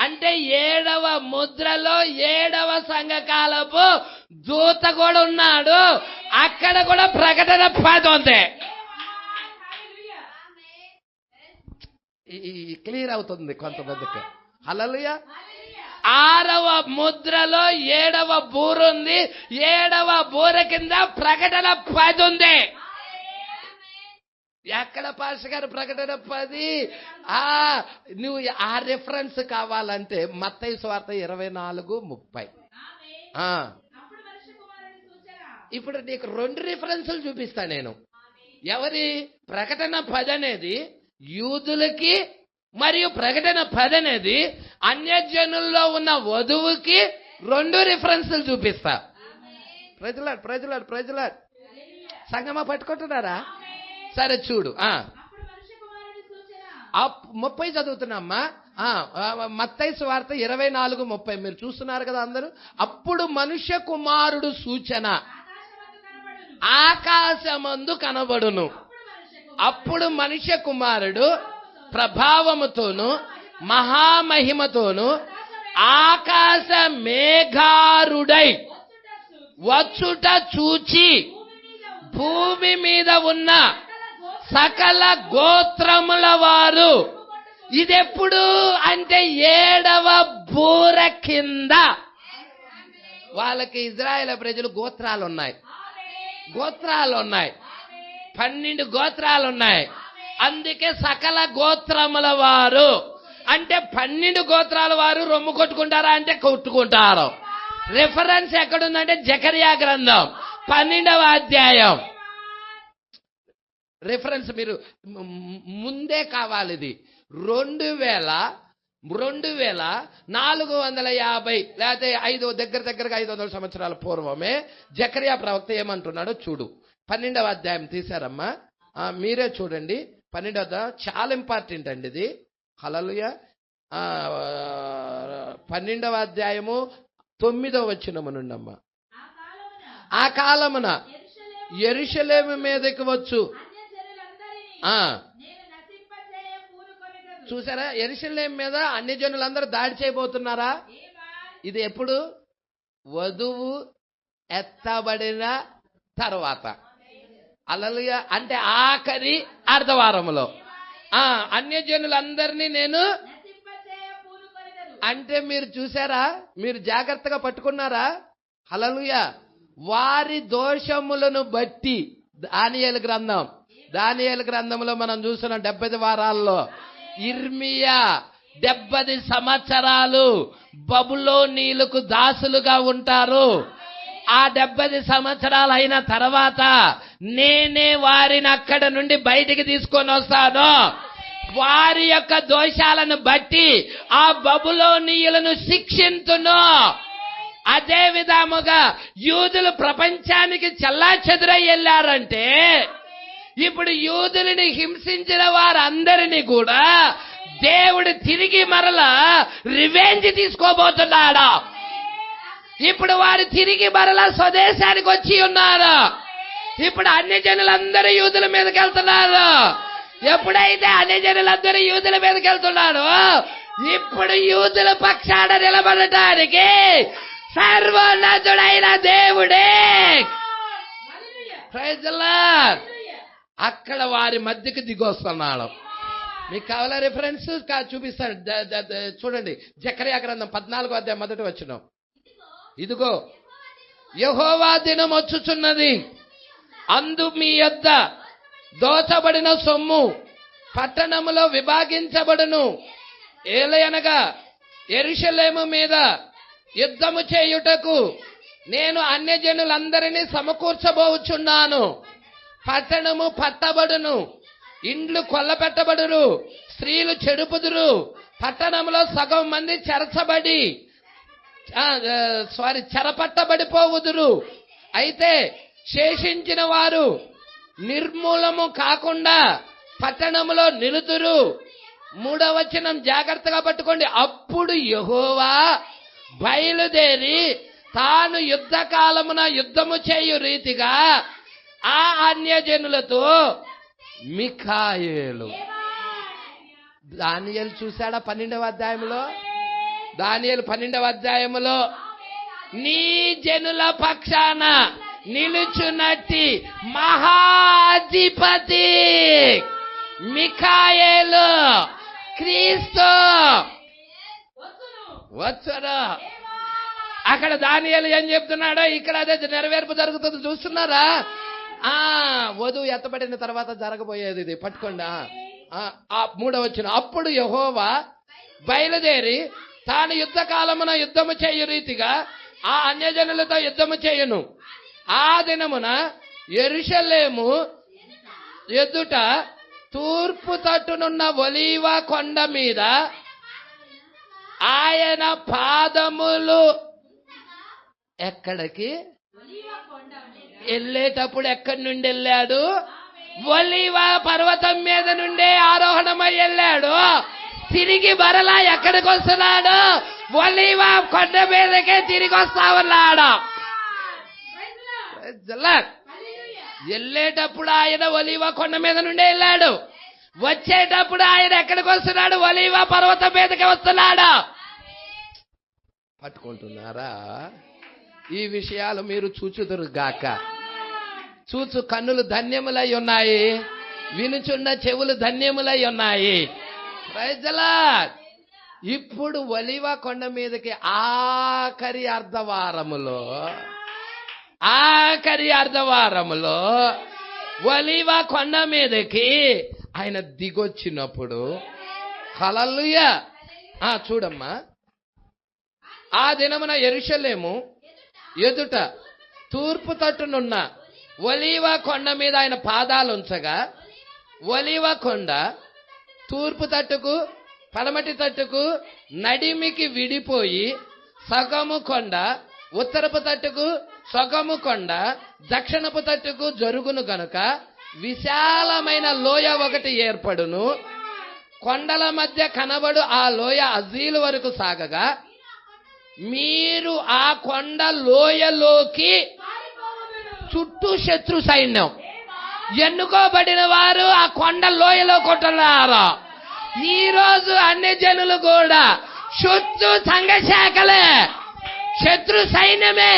అంటే 7వ ముద్రలో 7వ సంఘకాలపు దూత కూడా ఉన్నాడు. అక్కడ కూడా ప్రకటన 10 ఉంది. క్లియర్ అవుతుంది కొంతమందికి. హల్లెలూయా. 6వ ముద్రలో 7వ బూర ఉంది. 7వ బూర కింద ప్రకటన 10 ఉంది. ఎక్కడ పాస్టర్ గారు ప్రకటన 10? నువ్వు ఆ రిఫరెన్స్ కావాలంటే మత్తయి సువార్త 24:30. ఇప్పుడు నీకు 2 రిఫరెన్సులు చూపిస్తా నేను. ఎవరి ప్రకటన 10 అనేది యూదులకి మరియు ప్రకటన 10 అనేది అన్యజనుల్లో ఉన్న వధువుకి 2 రిఫరెన్సులు చూపిస్తా. ప్రజలాడు సంగమా పట్టుకుంటున్నారా? సరే చూడు. 30 చదువుతున్నామ్మా. మత్తయి సువార్త 24:30 మీరు చూస్తున్నారు కదా అందరూ. అప్పుడు మనుష్య కుమారుడు సూచన ఆకాశమందు కనబడును. అప్పుడు మనుష్య కుమారుడు ప్రభావముతోను మహామహిమతోను ఆకాశ మేఘారుడై వచ్చుట చూచి భూమి మీద ఉన్న సకల గోత్రముల వారు, ఇదెప్పుడు అంటే 7వ బూర కింద. వాళ్ళకి ఇజ్రాయేల్ ప్రజలు గోత్రాలున్నాయి. 12 గోత్రాలున్నాయి. అందుకే సకల గోత్రముల వారు అంటే 12 గోత్రాల వారు రొమ్ము కొట్టుకుంటారా అంటే కొట్టుకుంటారు. రిఫరెన్స్ ఎక్కడుందంటే జకరియా గ్రంథం 12వ అధ్యాయం. రిఫరెన్స్ మీరు ముందే కావాలి. ఇది 2450 లేకపోతే 500 సంవత్సరాల పూర్వమే జకరియా ప్రవక్త ఏమంటున్నాడో చూడు. 12వ అధ్యాయం తీశారమ్మా, మీరే చూడండి. 12వ అధ్యాయం చాలా ఇంపార్టెంట్ అండి ఇది. హల్లెలూయా. 12వ అధ్యాయము 9వ వచనము నుండమ్మా. ఆ కాలమున యెరూషలేము మీదకి వచ్చు. చూసారా, యెరూషలేము మీద అన్ని జనులందరూ దాడి చేయబోతున్నారా? ఇది ఎప్పుడు? వధువు ఎత్తబడిన తర్వాత. హల్లెలూయా. అంటే ఆఖరి అర్ధవారములో అన్యజనులందరినీ నేను అంటే మీరు చూసారా, మీరు జాగ్రత్తగా పట్టుకున్నారా? హల్లెలూయా. వారి దోషములను బట్టి దానియేలు గ్రంథంలో మనం చూసిన 70 వారాల్లో ఇర్మియా 70 సంవత్సరాలు బబులోనీయులకు దాసులుగా ఉంటారు. ఆ 70 సంవత్సరాలు అయిన తర్వాత నేనే వారిని అక్కడ నుండి బయటికి తీసుకొని వస్తాను. వారి యొక్క దోషాలను బట్టి ఆ బబులోనీయులను శిక్షింతును. అదే విధముగా యూదులు ప్రపంచానికి చెల్లాచెదురై వెళ్ళారంటే ఇప్పుడు యూదులని హింసించిన వారందరినీ కూడా దేవుడు తిరిగి మరలా రివెంజ్ తీసుకోబోతున్నాడు. ఇప్పుడు వారు తిరిగి మరలా స్వదేశానికి వచ్చి ఉన్నారు. ఇప్పుడు అన్ని జనులందరూ యూదుల మీదకి వెళ్తున్నారు. ఎప్పుడైతే అన్ని జనులందరూ యూదుల మీదకి వెళ్తున్నారు, ఇప్పుడు యూదుల పక్షాన నిలబడటానికి సర్వోన్నతుడైన దేవుడే ప్రైజ్ ది లార్డ్ అక్కడ వారి మధ్యకి దిగొస్తున్నాడు. మీకు కావాలా రిఫరెన్స్ చూపిస్తాను, చూడండి. జకరియా గ్రంథం 14వ అధ్యాయం 1వ వచనం. ఇదిగో యెహోవా దినం వచ్చుచున్నది, అందు మీ యొద్ద దోచబడిన సొమ్ము పట్టణములో విభాగించబడును. ఏలయనగా యెరూషలేము మీద యుద్ధము చేయుటకు నేను అన్యజనులందరినీ సమకూర్చబోచున్నాను. పట్టణము పట్టబడును, ఇండ్లు కొల్లపెట్టబడును, స్త్రీలు చెడుపుదురు. పట్టణంలో సగం మంది చెరపట్టబడిపోవుదురు. అయితే శేషించిన వారు నిర్మూలము కాకుండా పట్టణములో నిలుతురు. 3వ వచనం జాగ్రత్తగా పట్టుకోండి. అప్పుడు యెహోవా బయలుదేరి తాను యుద్ధ కాలమున యుద్ధము చేయు రీతిగా ఆ అన్యజనులతో మిఖాయేలు. దానియేలు చూశాడా 12వ అధ్యాయంలో? దానియేలు 12వ అధ్యాయంలో నీ జనుల పక్షాన నిలుచున్నట్టి మహాధిపతి మిఖాయేలు క్రీస్తు వచ్చారా? అక్కడ దానియేలు ఏం చెప్తున్నాడో ఇక్కడ అదే నెరవేర్పు జరుగుతుంది. చూస్తున్నారా? వధువు ఎత్తబడిన తర్వాత జరగబోయేది ఇది. పట్టుకోండి. 3వ వచనం. అప్పుడు యెహోవా బయలుదేరి తాను యుద్ధ కాలమున యుద్ధము చేయు రీతిగా ఆ అన్యజనులతో యుద్ధము చేయును. ఆ దినమున యెరూషలేము ఎదుట తూర్పు తట్టునున్న ఒలీవ కొండ మీద ఆయన పాదములు ఎక్కడికి వెళ్ళేటప్పుడు ఎక్కడి నుండి వెళ్ళాడు? ఒలీవ పర్వతం మీద నుండే ఆరోహణమై వెళ్ళాడు. తిరిగి మరలా ఎక్కడికి వస్తున్నాడు? ఒలీవ కొండ మీదకే తిరిగి వస్తా ఉన్నాడు. వెళ్ళేటప్పుడు ఆయన ఒలీవ కొండ మీద నుండే వెళ్ళాడు. వచ్చేటప్పుడు ఆయన ఎక్కడికి వస్తున్నాడు? ఒలీవ పర్వతం మీదకి వస్తున్నాడు. పట్టుకుంటున్నారా? ఈ విషయాలు మీరు చూచుదురు గాక. చూచు కన్నులు ధన్యములై ఉన్నాయి, వినుచున్న చెవులు ధన్యములై ఉన్నాయి. Praise the Lord. ఇప్పుడు ఒలీవ కొండ మీదకి ఆఖరి అర్ధవారములో ఒలీవ కొండ మీదకి ఆయన దిగొచ్చినప్పుడు, హల్లెలూయా. చూడమ్మా, ఆ దినమున యెరూషలేము ఎదుట తూర్పు తట్టునున్న ఒలీవ కొండ మీద ఆయన పాదాలు ఉంచగా, ఒలీవ కొండ తూర్పు తట్టుకు పడమటి తట్టుకు నడిమికి విడిపోయి సగము కొండ ఉత్తరపు తట్టుకు, సగము కొండ దక్షిణపు తట్టుకు జరుగును గనుక విశాలమైన లోయ ఒకటి ఏర్పడును. కొండల మధ్య కనబడు ఆ లోయ అజీలు వరకు సాగగా, మీరు ఆ కొండ లోయలోకి చుట్టూ శత్రు సైన్యం, ఎన్నుకోబడిన వారు ఆ కొండ లోయలో కొట్టున్నారు. ఈ రోజు అన్ని జనులు కూడా చుట్టూ సంఘ శాఖలే, శత్రు సైన్యమే.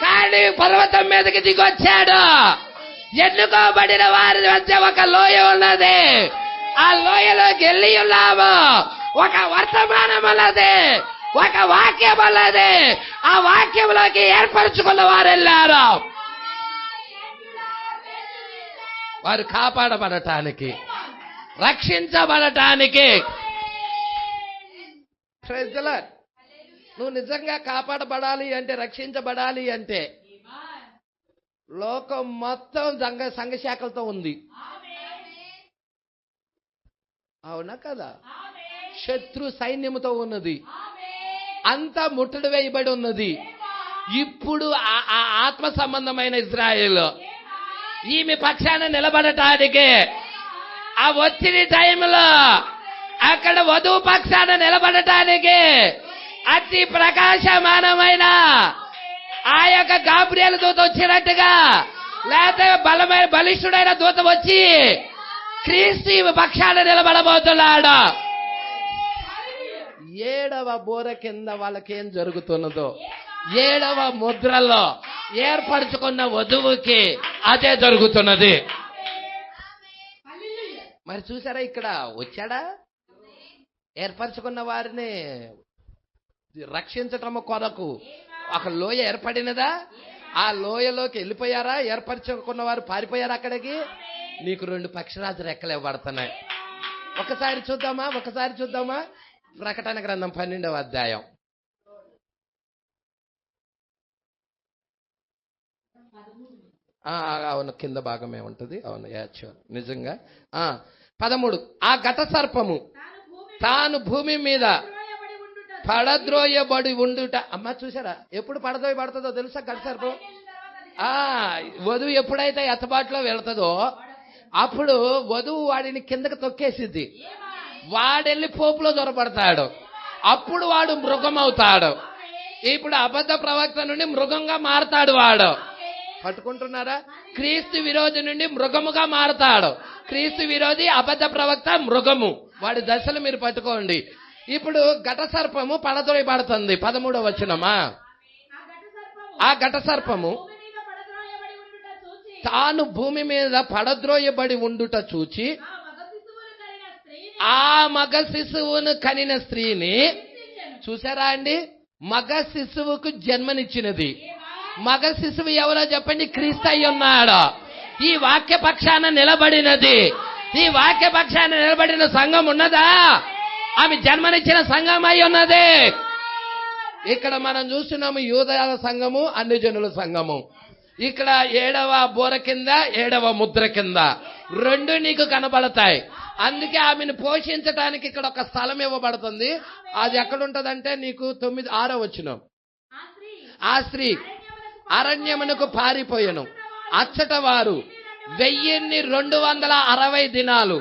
కానీ పర్వతం మీదకి దిగొచ్చాడు. ఎన్నుకోబడిన వారి మధ్య ఒక లోయ ఉన్నది. ఆ లోయలోకి వెళ్ళి ఉన్నాము. ఒక వర్తమానం ఉన్నది, ఒక వాక్యం ఉన్నది. ఆ వాక్యంలోకి ఏర్పరచుకున్న వారు వెళ్ళారు. వారు కాపాడబడటానికి, రక్షించబడటానికి. Praise the Lord. నువ్వు నిజంగా కాపాడబడాలి అంటే, రక్షించబడాలి అంటే, లోకం మొత్తం సంఘ శాఖలతో ఉంది. అవునా కదా? శత్రు సైన్యముతో ఉన్నది. అంతా ముట్టడి వేయబడి ఉన్నది. ఇప్పుడు ఆ ఆత్మ సంబంధమైన ఇజ్రాయేల్ ఈమె పక్షాన నిలబడటానికి, ఆ వచ్చిన టైంలో అక్కడ వధువు పక్షాన నిలబడటానికి అతి ప్రకాశమానమైన ఆ యొక్క గాబ్రియల్ దూత వచ్చినట్టుగా, లేకపోతే బలమైన బలిష్ఠుడైన దూత వచ్చి క్రీస్తు పక్షాన నిలబడబోతున్నాడు. 7వ బోర కింద వాళ్ళకేం జరుగుతున్నదో, 7వ ముద్రలో ఏర్పరచుకున్న వధువుకి అదే జరుగుతున్నది. మరి చూసారా, ఇక్కడ వచ్చాడా? ఏర్పరచుకున్న వారిని రక్షించటం కొరకు ఒక లోయ ఏర్పడినదా? ఆ లోయలోకి వెళ్ళిపోయారా? ఏర్పరచుకున్న వారు పారిపోయారా అక్కడికి? నీకు 2 పక్షిరాజు రెక్కలు ఇవ్వబడుతున్నాయి. ఒకసారి చూద్దామా ప్రకటన గ్రంథం 12వ అధ్యాయం. అవును, కింద భాగమే ఉంటది. అవును, నిజంగా. 13. ఆ ఘట సర్పము తాను భూమి మీద పడద్రోయబడి ఉండుట. అమ్మ చూసారా, ఎప్పుడు పడద్రోయబడుతుందో తెలుసా? ఘట సర్పం వధువు ఎప్పుడైతే ఎత్తబాటులో వెళ్తుందో అప్పుడు వధువు వాడిని కిందకి తొక్కేసిద్ది. వాడెళ్ళి పోపులో దొరపడతాడు. అప్పుడు వాడు మృగం అవుతాడు. ఇప్పుడు అబద్ధ ప్రవక్త నుండి మృగంగా మారతాడు వాడు. పట్టుకుంటున్నారా? క్రీస్తు విరోధి నుండి మృగముగా మారతాడు. క్రీస్తు విరోధి, అబద్ధ ప్రవక్త, మృగము. వాడి దశలు మీరు పట్టుకోండి. ఇప్పుడు ఘట సర్పము పడద్రోయబడుతుంది. 13వ వచనమా. ఆ ఘట సర్పము తాను భూమి మీద పడద్రోయబడి ఉండుట చూచి ఆ మగ శిశువును కనిన స్త్రీని చూసారా అండి? మగ శిశువుకు జన్మనిచ్చినది. మగ శిశువు ఎవరో చెప్పండి? క్రీస్తు అయి ఉన్నాడు. ఈ వాక్య పక్షాన నిలబడినది. ఈ వాక్య పక్షాన నిలబడిన సంఘం ఉన్నదా? ఆమె జన్మనిచ్చిన సంఘం అయి ఉన్నది. ఇక్కడ మనం చూస్తున్నాము యూదయాల సంఘము, అన్ని జనుల సంఘము. ఇక్కడ 7వ బోర కింద, 7వ ముద్ర కింద రెండు నీకు కనబడతాయి. అందుకే ఆమెను పోషించడానికి ఇక్కడ ఒక స్థలం ఇవ్వబడుతుంది. అది ఎక్కడ ఉంటదంటే నీకు 6వ వచనం. ఆ స్త్రీ అరణ్యమునకు పారిపోయెను, అచ్చట వారు 1260 దినాలు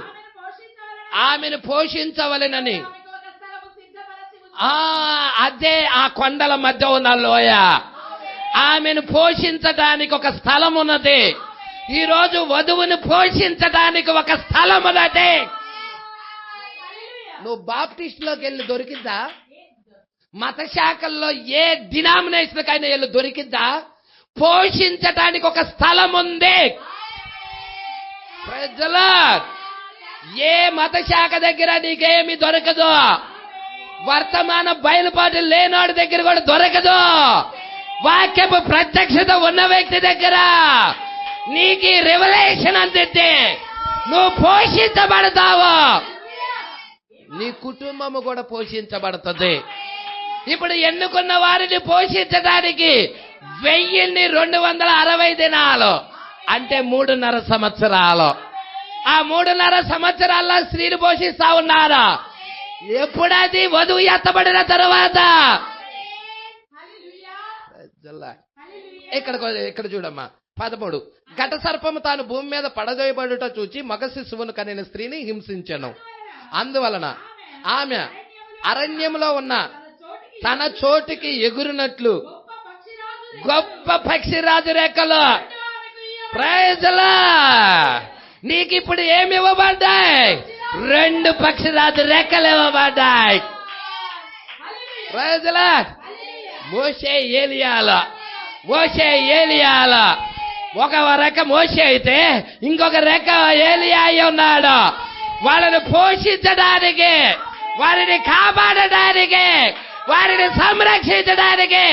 ఆమెను పోషించవలెనని. అదే ఆ కొండల మధ్య ఉన్న లోయ. ఆమెను పోషించడానికి ఒక స్థలం ఉన్నది. ఈ రోజు వధువును పోషించడానికి ఒక స్థలం ఉన్నది. నువ్వు బాప్టిస్ట్లోకి వెళ్ళి దొరికిద్దా? మత శాఖల్లో ఏ డినామినేషన్ కైనా వెళ్ళి దొరికిద్దా? పోషించడానికి ఒక స్థలం ఉంది. ప్రజలా, ఏ మత శాఖ దగ్గర నీకేమి దొరకదు. వర్తమాన బయలుపాటు లేనాడు దగ్గర కూడా దొరకదు. వాక్యపు ప్రత్యక్షత ఉన్న వ్యక్తి దగ్గర నీకు రెవల్యూషన్ అందితే నువ్వు పోషించబడతావు. నీ కుటుంబము కూడా పోషించబడుతుంది. ఇప్పుడు ఎన్నుకున్న వారిని పోషించడానికి 1260 దినాలు అంటే 3.5 సంవత్సరాలు. ఆ 3.5 సంవత్సరాల్లో స్త్రీని పోషిస్తా ఉన్నారు. ఎప్పుడది వధువు ఎత్తబడిన తర్వాత. ఇక్కడ చూడమ్మా 13. ఘట సర్పము తాను భూమి మీద పడదోయబడుట చూచి మగ శిశువును కనిన స్త్రీని హింసించెను. అందువలన ఆమె అరణ్యంలో ఉన్న తన చోటికి ఎగురునట్లు గొప్ప పక్షిరాజు రెక్కలు. ప్రైజ్లా, నీకు ఇప్పుడు ఏమి ఇవ్వబడ్డాయి? 2 పక్షిరాజు రెక్కలు ఇవ్వబడ్డాయి. ప్రైజ్లా. మోషే ఏలియాల ఒక రెక్క మోషే అయితే ఇంకొక రెక్క ఏలియా అయి ఉన్నాడు. వాళ్ళని పోషించడానికి, వారిని కాపాడడానికి, వారిని సంరక్షించడానికి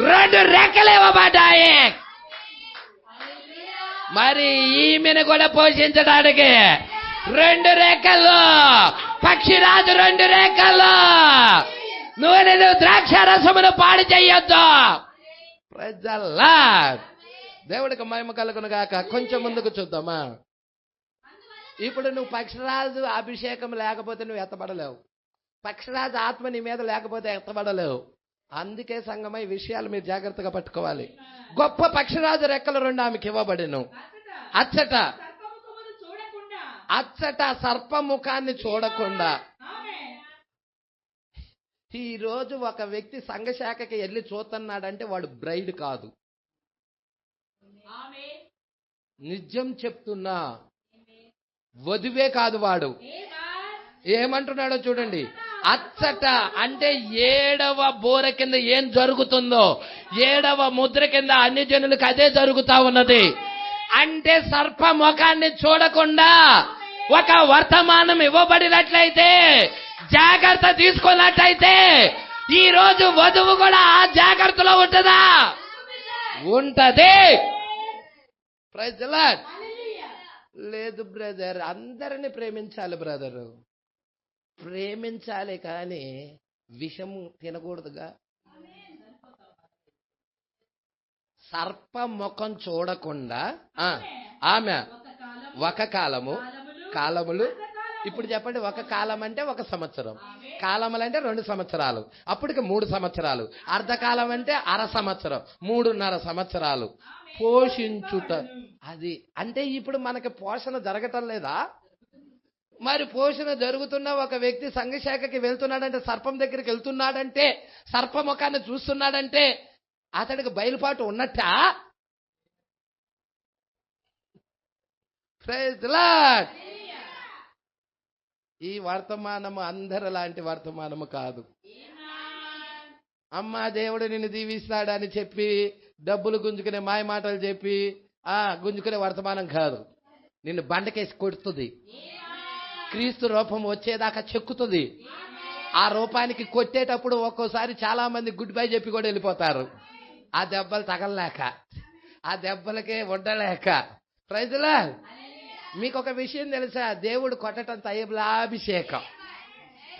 2 రెక్కలు ఇవ్వబడ్డాయి. మరి ఈమెను కూడా పోషించడానికి 2 రెక్కలు. పక్షిరాజు 2 రెక్కలు. నువ్వు ద్రాక్ష రసమును పాడు చెయ్యొద్దు. ప్రజల్లా, దేవుడికి మహిమ కలుగును గాక. కొంచెం ముందుకు చూద్దామా. ఇప్పుడు నువ్వు పక్షిరాజు అభిషేకం లేకపోతే నువ్వు ఎత్తబడలేవు. పక్షిరాజు ఆత్మ నీ మీద లేకపోతే ఎత్తబడలేవు. అందుకే సంగమా ఈ విషయాలు మీరు జాగ్రత్తగా పట్టుకోవాలి. గొప్ప పక్షిరాజు రెక్కలు 2 ఆమెకి ఇవ్వబడిను. అచ్చట సర్పముఖాన్ని చూడకుండా. ఈ రోజు ఒక వ్యక్తి సంఘశాఖకి వెళ్ళి చూస్తున్నాడంటే వాడు బ్రైడ్ కాదు. నిజం చెప్తున్నా, వధువే కాదు వాడు. ఏమంటున్నాడో చూడండి. అచ్చట అంటే 7వ బోర కింద ఏం జరుగుతుందో, 7వ ముద్ర కింద అన్ని జనులకు అదే జరుగుతా ఉన్నది. అంటే సర్ప ముఖాన్ని చూడకుండా ఒక వర్తమానం ఇవ్వబడినట్లయితే, జాగ్రత్త తీసుకున్నట్లయితే ఈ రోజు వధువు కూడా ఆ జాగ్రత్తలో ఉంటుందా? ఉంటది. Praise the Lord. లేదు బ్రదర్, అందరిని ప్రేమించాలి బ్రదరు, ప్రేమించాలి కానీ విషము తినకూడదుగా. సర్ప ముఖం చూడకుండా ఆమె ఒక కాలములు. ఇప్పుడు చెప్పండి, ఒక కాలం అంటే 1 సంవత్సరం, కాలములు అంటే 2 సంవత్సరాలు, అప్పటికి 3 సంవత్సరాలు, అర్ధకాలం అంటే 1/2 సంవత్సరం, 3.5 సంవత్సరాలు పోషించుట. అది అంటే ఇప్పుడు మనకి పోషణ జరగటం లేదా? మరి పోషణ జరుగుతున్న ఒక వ్యక్తి సంఘశాఖకి వెళ్తున్నాడంటే, సర్పం దగ్గరికి వెళ్తున్నాడంటే, సర్పముఖాన్ని చూస్తున్నాడంటే అతడికి బయలుపాటు ఉన్నట్టా? Praise the Lord. ఈ వర్తమానము అందరి లాంటి వర్తమానము కాదు. అమ్మా దేవుడు నిన్ను దీవిస్తాడని చెప్పి డబ్బులు గుంజుకునే మాయ మాటలు చెప్పి గుంజుకునే వర్తమానం కాదు. నిన్ను బండకేసి కొడుతుంది. క్రీస్తు రూపం వచ్చేదాకా చెక్కుతుంది. ఆ రూపానికి కొట్టేటప్పుడు ఒక్కోసారి చాలా మంది గుడ్ బై చెప్పి కూడా వెళ్ళిపోతారు. ఆ దెబ్బలు తగలలేక, ఆ దెబ్బలకే ఉండలేక. Praise the Lord. మీకు ఒక విషయం తెలుసా? దేవుడు కొట్టడం తైలాభిషేకం.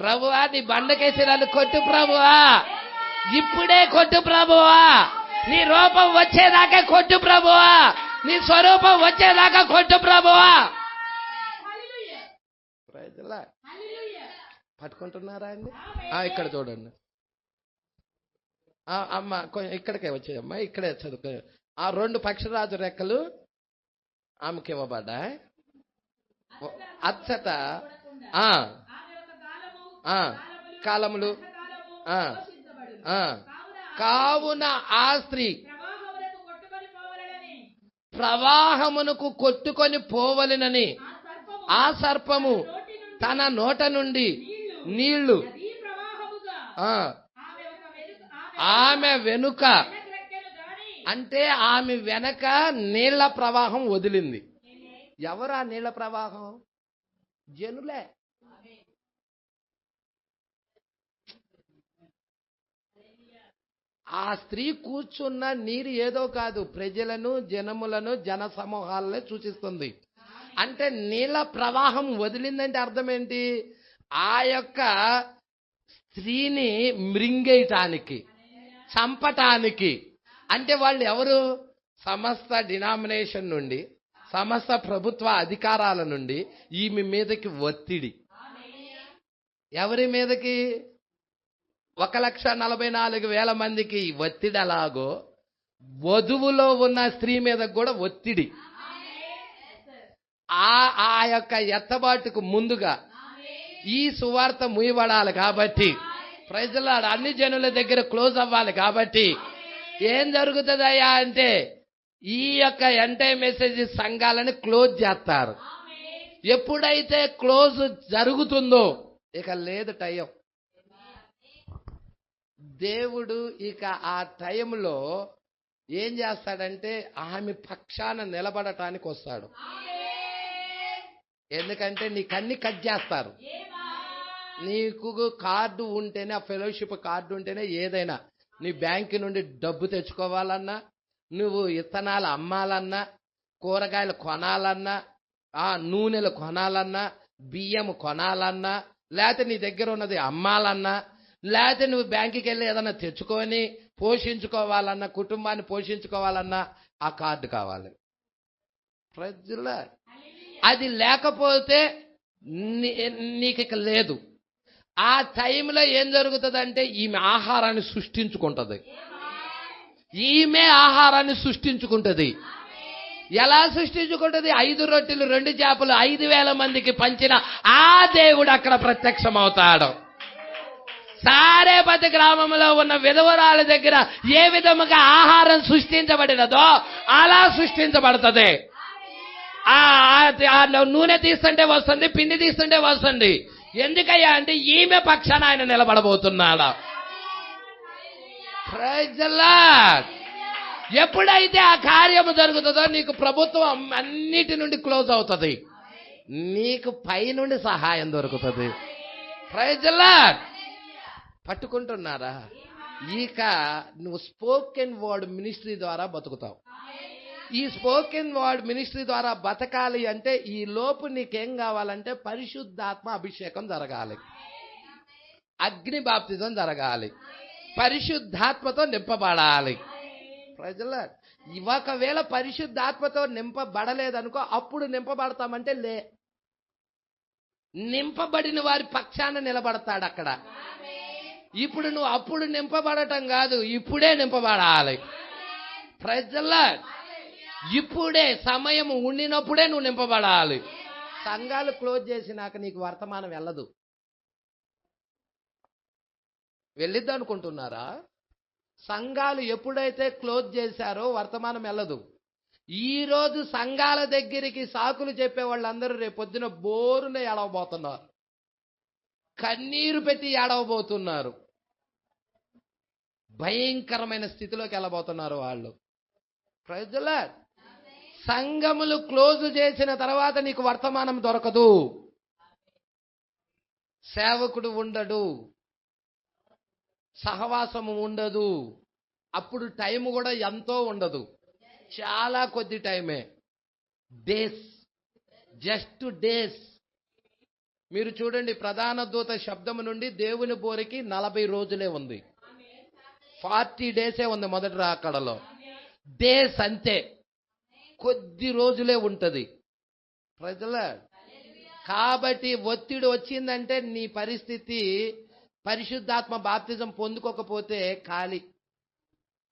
ప్రభువా నీ బండకేసి నన్ను కొట్టు ప్రభువా, ఇప్పుడే కొట్టు ప్రభువా, నీ రూపం వచ్చేదాకా కొట్టు ప్రభువా, నీ స్వరూపం వచ్చేదాకా కొట్టు ప్రభువా. పట్టుకుంటున్నారా అండి? ఇక్కడ చూడండి. అమ్మ ఇక్కడికే వచ్చాయమ్మా, ఇక్కడే చదువుకో. ఆ 2 పక్షిరాజు రెక్కలు ఆమెకి ఇవ్వబడ్డా. అచ్చట కాలములు కావున ఆ స్త్రీ ప్రవాహమునకు కొట్టుకొని పోవలెనని ఆ సర్పము తన నోట నుండి నీళ్లు ఆమె వెనుక, అంటే ఆమె వెనక నీళ్ల ప్రవాహం వదిలింది. ఎవరు ఆ నీళ్ల ప్రవాహం? జనులే. ఆ స్త్రీ కూర్చున్న నీరు ఏదో కాదు, ప్రజలను, జనములను, జన సమూహాలనే సూచిస్తుంది. అంటే నీళ్ల ప్రవాహం వదిలిందంటే అర్థం ఏంటి? ఆ యొక్క స్త్రీని మృంగేయటానికి, చంపటానికి. అంటే వాళ్ళు ఎవరు? సమస్త డినామినేషన్ నుండి, సమస్త ప్రభుత్వ అధికారాల నుండి ఈమె మీదకి ఒత్తిడి. ఎవరి మీదకి? 1,44,000 మందికి ఒత్తిడి అలాగో వధువులో ఉన్న స్త్రీ మీద కూడా ఒత్తిడి. ఆ యొక్క ఎత్తబాటుకు ముందుగా ఈ సువార్త ముయ్యబడాలి కాబట్టి, ప్రజల అన్ని జనుల దగ్గర క్లోజ్ అవ్వాలి కాబట్టి ఏం జరుగుతుందయ్యా అంటే ఈ యొక్క ఎంటై మెసేజ్ సంఘాలను క్లోజ్ చేస్తారు. ఎప్పుడైతే క్లోజ్ జరుగుతుందో ఇక లేదు టైం. దేవుడు ఇక ఆ టైంలో ఏం చేస్తాడంటే ఆమె పక్షాన నిలబడటానికి వస్తాడు. ఎందుకంటే నీకన్నీ కట్ చేస్తారు. నీకు కార్డు ఉంటేనే, ఆ ఫెలోషిప్ కార్డు ఉంటేనే ఏదైనా, నీ బ్యాంకు నుండి డబ్బు తెచ్చుకోవాలన్నా, నువ్వు ఇత్తనాలు అమ్మాలన్నా, కూరగాయలు కొనాలన్నా, నూనెలు కొనాలన్నా, బియ్యం కొనాలన్నా, లేకపోతే నీ దగ్గర ఉన్నది అమ్మాలన్నా, లేకపోతే నువ్వు బ్యాంకుకి వెళ్ళి ఏదన్నా తెచ్చుకొని పోషించుకోవాలన్నా, కుటుంబాన్ని పోషించుకోవాలన్నా ఆ కార్డు కావాలి. ప్రజల అది లేకపోతే నీకు ఇక లేదు. ఆ టైంలో ఏం జరుగుతుందంటే ఈమె ఆహారాన్ని సృష్టించుకుంటుంది. ఈమె ఆహారాన్ని సృష్టించుకుంటుంది. ఎలా సృష్టించుకుంటుంది? 5 రొట్టెలు 2 చేపలు 5,000 మందికి పంచిన ఆ దేవుడు అక్కడ ప్రత్యక్షమవుతాడు. సారేపతి గ్రామంలో ఉన్న విధవరాల దగ్గర ఏ విధముగా ఆహారం సృష్టించబడినదో అలా సృష్టించబడుతుంది. నూనె తీస్తుంటే వస్తుంది, పిండి తీస్తుంటే వస్తుంది. ఎందుకయ్యా అంటే ఈమె పక్షాన ఆయన నిలబడబోతున్నాడు. Praise the lord. ఎప్పుడైతే ఆ కార్యము జరుగుతుందో నీకు ప్రభుత్వం అన్నిటి నుండి క్లోజ్ అవుతుంది, నీకు పై నుండి సహాయం దొరుకుతుంది. Praise the Lord. పట్టుకుంటున్నారా? ఇక నువ్వు స్పోకెన్ వర్డ్ మినిస్ట్రీ ద్వారా బతుకుతావు. ఈ స్పోకెన్ వర్డ్ మినిస్ట్రీ ద్వారా బతకాలి అంటే ఈ లోపు నీకేం కావాలంటే పరిశుద్ధాత్మ అభిషేకం జరగాలి, అగ్ని బాప్తిజం జరగాలి, పరిశుద్ధాత్మతో నింపబడాలి. ప్రజల ఒకవేళ పరిశుద్ధాత్మతో నింపబడలేదనుకో, అప్పుడు నింపబడతామంటే లే. నింపబడిన వారి పక్షాన నిలబడతాడు అక్కడ. ఇప్పుడు నువ్వు అప్పుడు నింపబడటం కాదు, ఇప్పుడే నింపబడాలి. ప్రజల ఇప్పుడే సమయం ఉండినప్పుడే నువ్వు నింపబడాలి. సంఘాలు క్లోజ్ చేసినాక నీకు వర్తమానం వెళ్ళదు. వెళ్ళిద్దు అనుకుంటున్నారా? సంఘాలు ఎప్పుడైతే క్లోజ్ చేశారో వర్తమానం వెళ్ళదు. ఈ రోజు సంఘాల దగ్గరికి సాకులు చెప్పే వాళ్ళందరూ రేపొద్దున బోరున ఏడవబోతున్నారు, కన్నీరు పెట్టి ఏడవబోతున్నారు, భయంకరమైన స్థితిలోకి వెళ్ళబోతున్నారు వాళ్ళు. ప్రజల సంఘములు క్లోజ్ చేసిన తర్వాత నీకు వర్తమానం దొరకదు, సేవకుడు ఉండడు, సహవాసము ఉండదు, అప్పుడు టైం కూడా ఎంతో ఉండదు, చాలా కొద్ది టైమే. Days, just days. మీరు చూడండి, ప్రధాన దూత శబ్దము నుండి దేవుని బోరికి 40 రోజులే ఉంది, 40 డేసే ఉంది మొదటి రాకడలో. డేస్ అంతే, కొద్ది రోజులే ఉంటది. ప్రజల కాబట్టి ఒత్తిడి వచ్చిందంటే నీ పరిస్థితి పరిశుద్ధాత్మ బాప్తిజం పొందుకోకపోతే ఖాళీ.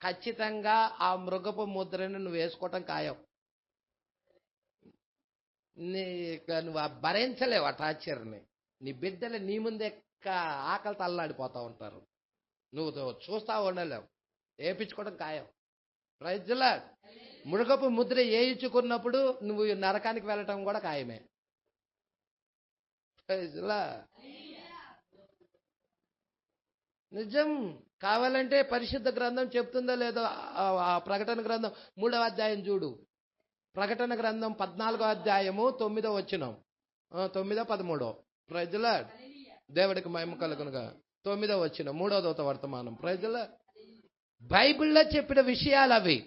ఖచ్చితంగా ఆ మృగపు ముద్రని నువ్వు వేసుకోవటం ఖాయం. నువ్వు భరించలేవు ఆ టార్చర్ని. నీ బిడ్డలు నీ ముందే ఆకలితో అల్లాడిపోతా ఉంటారు. నువ్వు చూస్తా ఉండలేవు. వేయించుకోవడం ఖాయం. Praise lord. మృగపు ముద్ర వేయించుకున్నప్పుడు నువ్వు నరకానికి వెళ్ళటం కూడా ఖాయమే. Praise lord. నిజం. కావాలంటే పరిశుద్ధ గ్రంథం చెప్తుందో లేదో ఆ ప్రకటన గ్రంథం 3వ అధ్యాయం చూడు. ప్రకటన గ్రంథం 14వ అధ్యాయము 9వ వచనం, 9, 13. Praise Lord. దేవుడికి మహిమ కలుగునుగా. 9వ వచనం 3వ దూత వర్తమానం. Praise Lord. బైబిల్లో చెప్పిన విషయాలు అవి.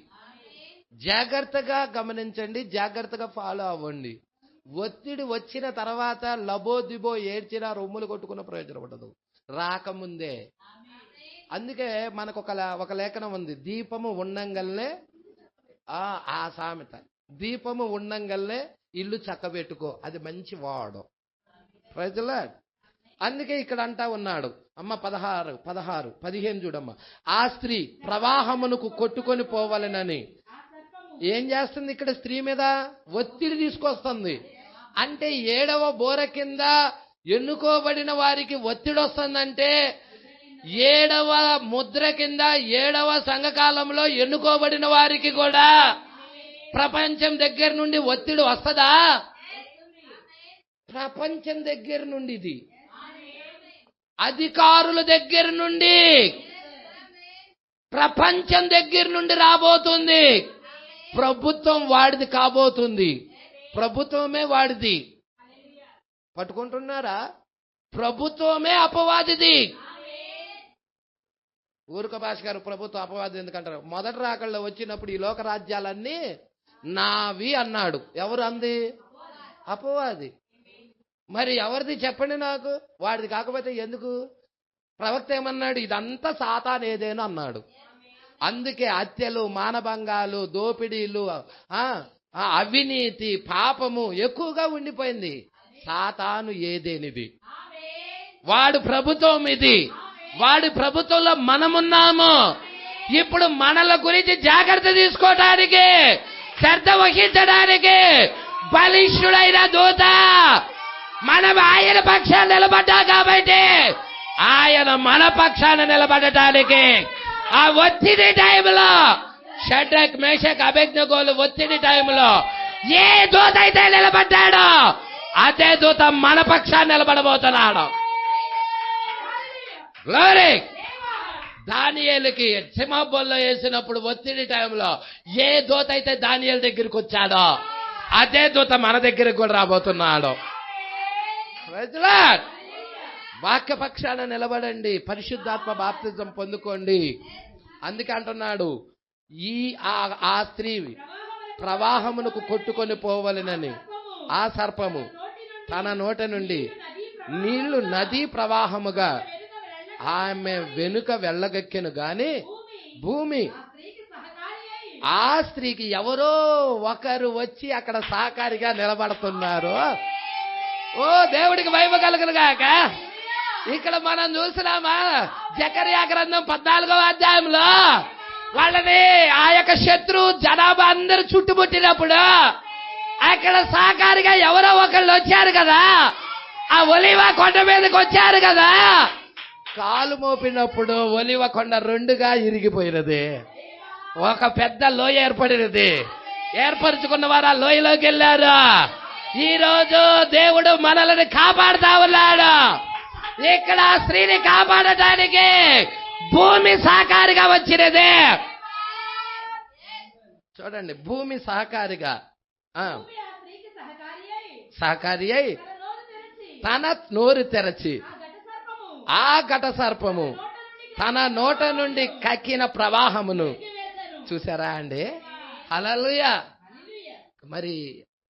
జాగ్రత్తగా గమనించండి, జాగ్రత్తగా ఫాలో అవ్వండి. ఒత్తిడి వచ్చిన తర్వాత లబోదిబో ఏడ్చినా రొమ్ములు కొట్టుకున్న ప్రయోజనం ఉండదు, రాకముందే. అందుకే మనకు ఒక లేఖనం ఉంది, దీపము ఉండంగల్నే, ఆ సామెత, దీపము ఉండంగల్నే ఇల్లు చక్కబెట్టుకో. అది మంచి వాడు. Praise Lord. అందుకే ఇక్కడ అంటా ఉన్నాడు. అమ్మ 16, 15 చూడమ్మా. ఆ స్త్రీ ప్రవాహమునకు కొట్టుకొని పోవాలనని ఏం చేస్తుంది? ఇక్కడ స్త్రీ మీద ఒత్తిడి తీసుకొస్తుంది. అంటే 7వ బోర కింద ఎన్నుకోబడిన వారికి ఒత్తిడి వస్తుందంటే 7వ ముద్ర కింద 7వ సంఘకాలంలో ఎన్నుకోబడిన వారికి కూడా ప్రపంచం దగ్గర నుండి ఒత్తిడి వస్తుందా? ప్రపంచం దగ్గర నుండి, ఇది అధికారుల దగ్గర నుండి, ప్రపంచం దగ్గర నుండి రాబోతుంది. ప్రభుత్వం వాడిది కాబోతుంది. ప్రభుత్వమే వాడిది. పట్టుకుంటున్నారా? ప్రభుత్వమే అపవాదిది. ఊరుక భాష గారు ప్రభుత్వం అపవాది ఎందుకంటారు? మొదటి రాకల్లో వచ్చినప్పుడు ఈ లోక రాజ్యాలన్నీ నావి అన్నాడు. ఎవరు అంది? అపవాది. మరి ఎవరిది చెప్పండి నాకు. వాడిది కాకపోతే ఎందుకు? ప్రవక్త ఏమన్నాడు? ఇదంతా సాతానేదేను అన్నాడు. అందుకే హత్యలు, మానభంగాలు, దోపిడీలు, అవినీతి, పాపము ఎక్కువగా ఉండిపోయింది. సాతాను ఏదేనిది. వాడు ప్రభుత్వం ఇది. వాడి ప్రభుత్వంలో మనమున్నాము. ఇప్పుడు మనల గురించి జాగ్రత్త తీసుకోవడానికి, శ్రద్ధ వహించడానికి బలిష్ఠుడైన దూత మనం ఆయన పక్షాన నిలబడ్డా కాబట్టి ఆయన మన పక్షాన నిలబడటానికి ఆ ఒత్తిడి టైంలో షడ్రక్, మేషక్, అబేద్నెగోలు ఒత్తిడి టైంలో ఏ దూత అయితే నిలబడ్డాడో అదే దూత మన పక్షాన నిలబడబోతున్నాడు. గ్లోరీ. దానియేలుకి సింహబోల్లో వేసినప్పుడు ఒత్తిడి టైంలో ఏ దూత అయితే దానియేలు దగ్గరికి వచ్చాడో అదే దూత మన దగ్గరికి కూడా రాబోతున్నాడు. Praise Lord. వాక్య పక్షాన నిలబడండి, పరిశుద్ధాత్మ బాప్తిజం పొందుకోండి. అందుకే అంటున్నాడు, ఆ స్త్రీ ప్రవాహమునకు కొట్టుకొని పోవలెనని ఆ సర్పము తన నోట నుండి నీళ్లు నదీ ప్రవాహముగా ఆమె వెనుక వెళ్ళగక్కెను గాని భూమి ఆ స్త్రీకి ఎవరో ఒకరు వచ్చి అక్కడ సహకారిగా నిలబడుతున్నారు. ఓ దేవుడికి మహిమ కలుగును గాక. ఇక్కడ మనం చూసినామా జకర్యా గ్రంథం 14వ అధ్యాయంలో వాళ్ళని ఆ యొక్క శత్రు జనాభా అందరూ చుట్టుముట్టినప్పుడు అక్కడ సహకారిగా ఎవరో ఒకళ్ళు వచ్చారు కదా. ఆ ఒలివ కొండ మీదకి వచ్చారు కదా. కాలు మోపినప్పుడు ఒలివ కొండ 2గా ఇరిగిపోయినది. ఒక పెద్ద లోయ ఏర్పడినది. ఏర్పరచుకున్న వారు ఆ లోయలోకి వెళ్ళారు. ఈ రోజు దేవుడు మనల్ని కాపాడుతా ఉన్నాడు. ఇక్కడ ఆ స్త్రీని కాపాడటానికి భూమి సహకారిగా వచ్చినది. చూడండి, భూమి సహకారిగా సహకారి అయి తన నోరు తెరచి ఆ ఘట సర్పము తన నోట నుండి కక్కిన ప్రవాహమును చూసారా అండి? హల్లెలూయా. మరి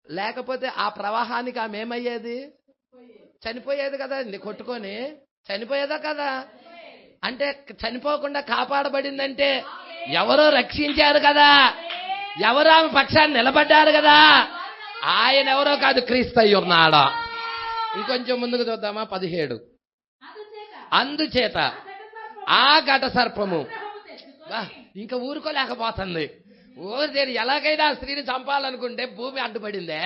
లేకపోతే ఆ ప్రవాహానికి ఆమె ఏమయ్యేది? చనిపోయేది కదా అండి. కొట్టుకొని చనిపోయేదా కదా. అంటే చనిపోకుండా కాపాడబడిందంటే ఎవరో రక్షించారు కదా, ఎవరో ఆమె పక్షాన్ని నిలబడ్డారు కదా. ఆయన ఎవరో కాదు, క్రీస్తు అయి ఉన్నాడు. ఇంకొంచెం ముందుకు చూద్దామా? 17. అందుచేత ఆ ఘట సర్పము ఇంకా ఊరుకోలేకపోతుంది. ఊరిదేని ఎలాగైనా ఆ స్త్రీని చంపాలనుకుంటే భూమి అడ్డుపడిందే.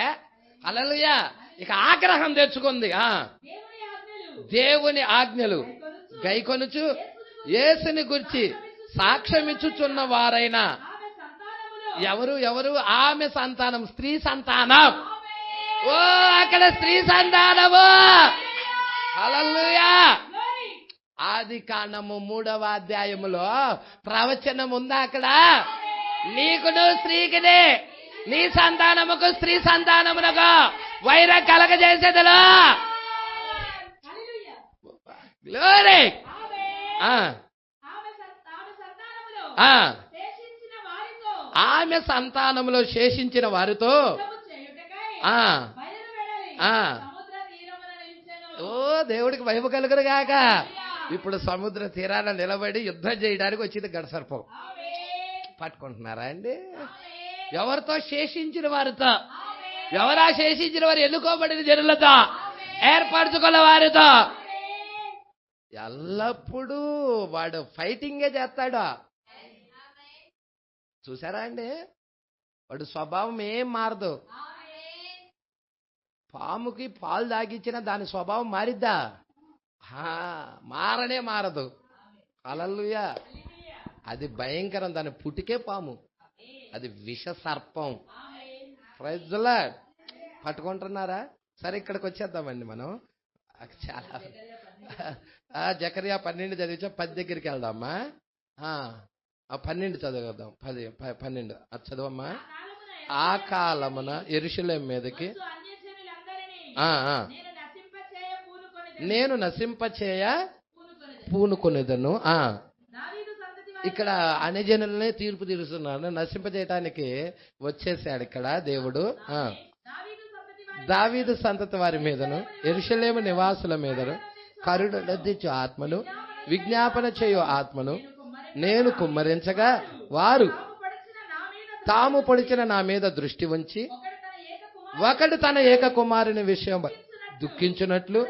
హల్లెలూయా. ఇక ఆగ్రహం తెచ్చుకుంది. దేవుని ఆజ్ఞలు గైకొనుచు యేసుని గురించి సాక్ష్యమిచ్చుచున్న వారైనా ఎవరు? ఆమె సంతానం, స్త్రీ సంతానం. ఓ అక్కడ స్త్రీ సంతానము. హల్లెలూయా. ఆదికాండము 3వ అధ్యాయములో ప్రవచనం ఉందా? అక్కడ నీకును స్త్రీకినే, నీ సంతానముకు స్త్రీ సంతానమునకు వైరం కలగజేసేదలో. గ్లోరీ. ఆమె సంతానములో శేషించిన వారితో ఓ దేవుడికి వైపు కలుగురుగాక. ఇప్పుడు సముద్ర తీరాన నిలబడి యుద్ధం చేయడానికి వచ్చింది ఘటసర్పం. పట్టుకుంటున్నారా అండి? ఎవరితో? శేషించిన వారితో. ఎవరా శేషించిన వారు? ఎన్నుకోబడిన జనులతో, ఏర్పరచుకున్న వారితో. ఎల్లప్పుడూ వాడు ఫైటింగే చేస్తాడు. చూసారా అండి? వాడు స్వభావం ఏం మారదు. పాముకి పాలు తాగిచ్చినా దాని స్వభావం మారిద్దా? మారనే మారదు. హల్లెలూయా. అది భయంకరం. దాని పుటికే పాము. అది విష సర్పం. Praise the Lord. పట్టుకుంటున్నారా? సరే, ఇక్కడికి వచ్చేద్దామండి మనం. చాలా జకర్యా 12 చదివించా. 10 దగ్గరికి వెళ్దామా? 12 చదువుదాం. 12 అది చదవమ్మా. ఆ కాలమున యెరూషలేము మీదకి నేను నశింపచేయ పూనుకొనేదను. ఇక్కడ అన్యజనులనే తీర్పు తీరుస్తున్నాను. నశింపజేయటానికి వచ్చేసాడు ఇక్కడ దేవుడు. దావీదు సంతతి వారి మీదను యెరూషలేము నివాసుల మీదను కరుణించు ఆత్మను, విజ్ఞాపన చేయు ఆత్మను నేను కుమ్మరించగా వారు తాము పొడిచిన నా మీద దృష్టి ఉంచి ఒకడు తన ఏక కుమారుని విషయం దుఃఖించున్నట్లు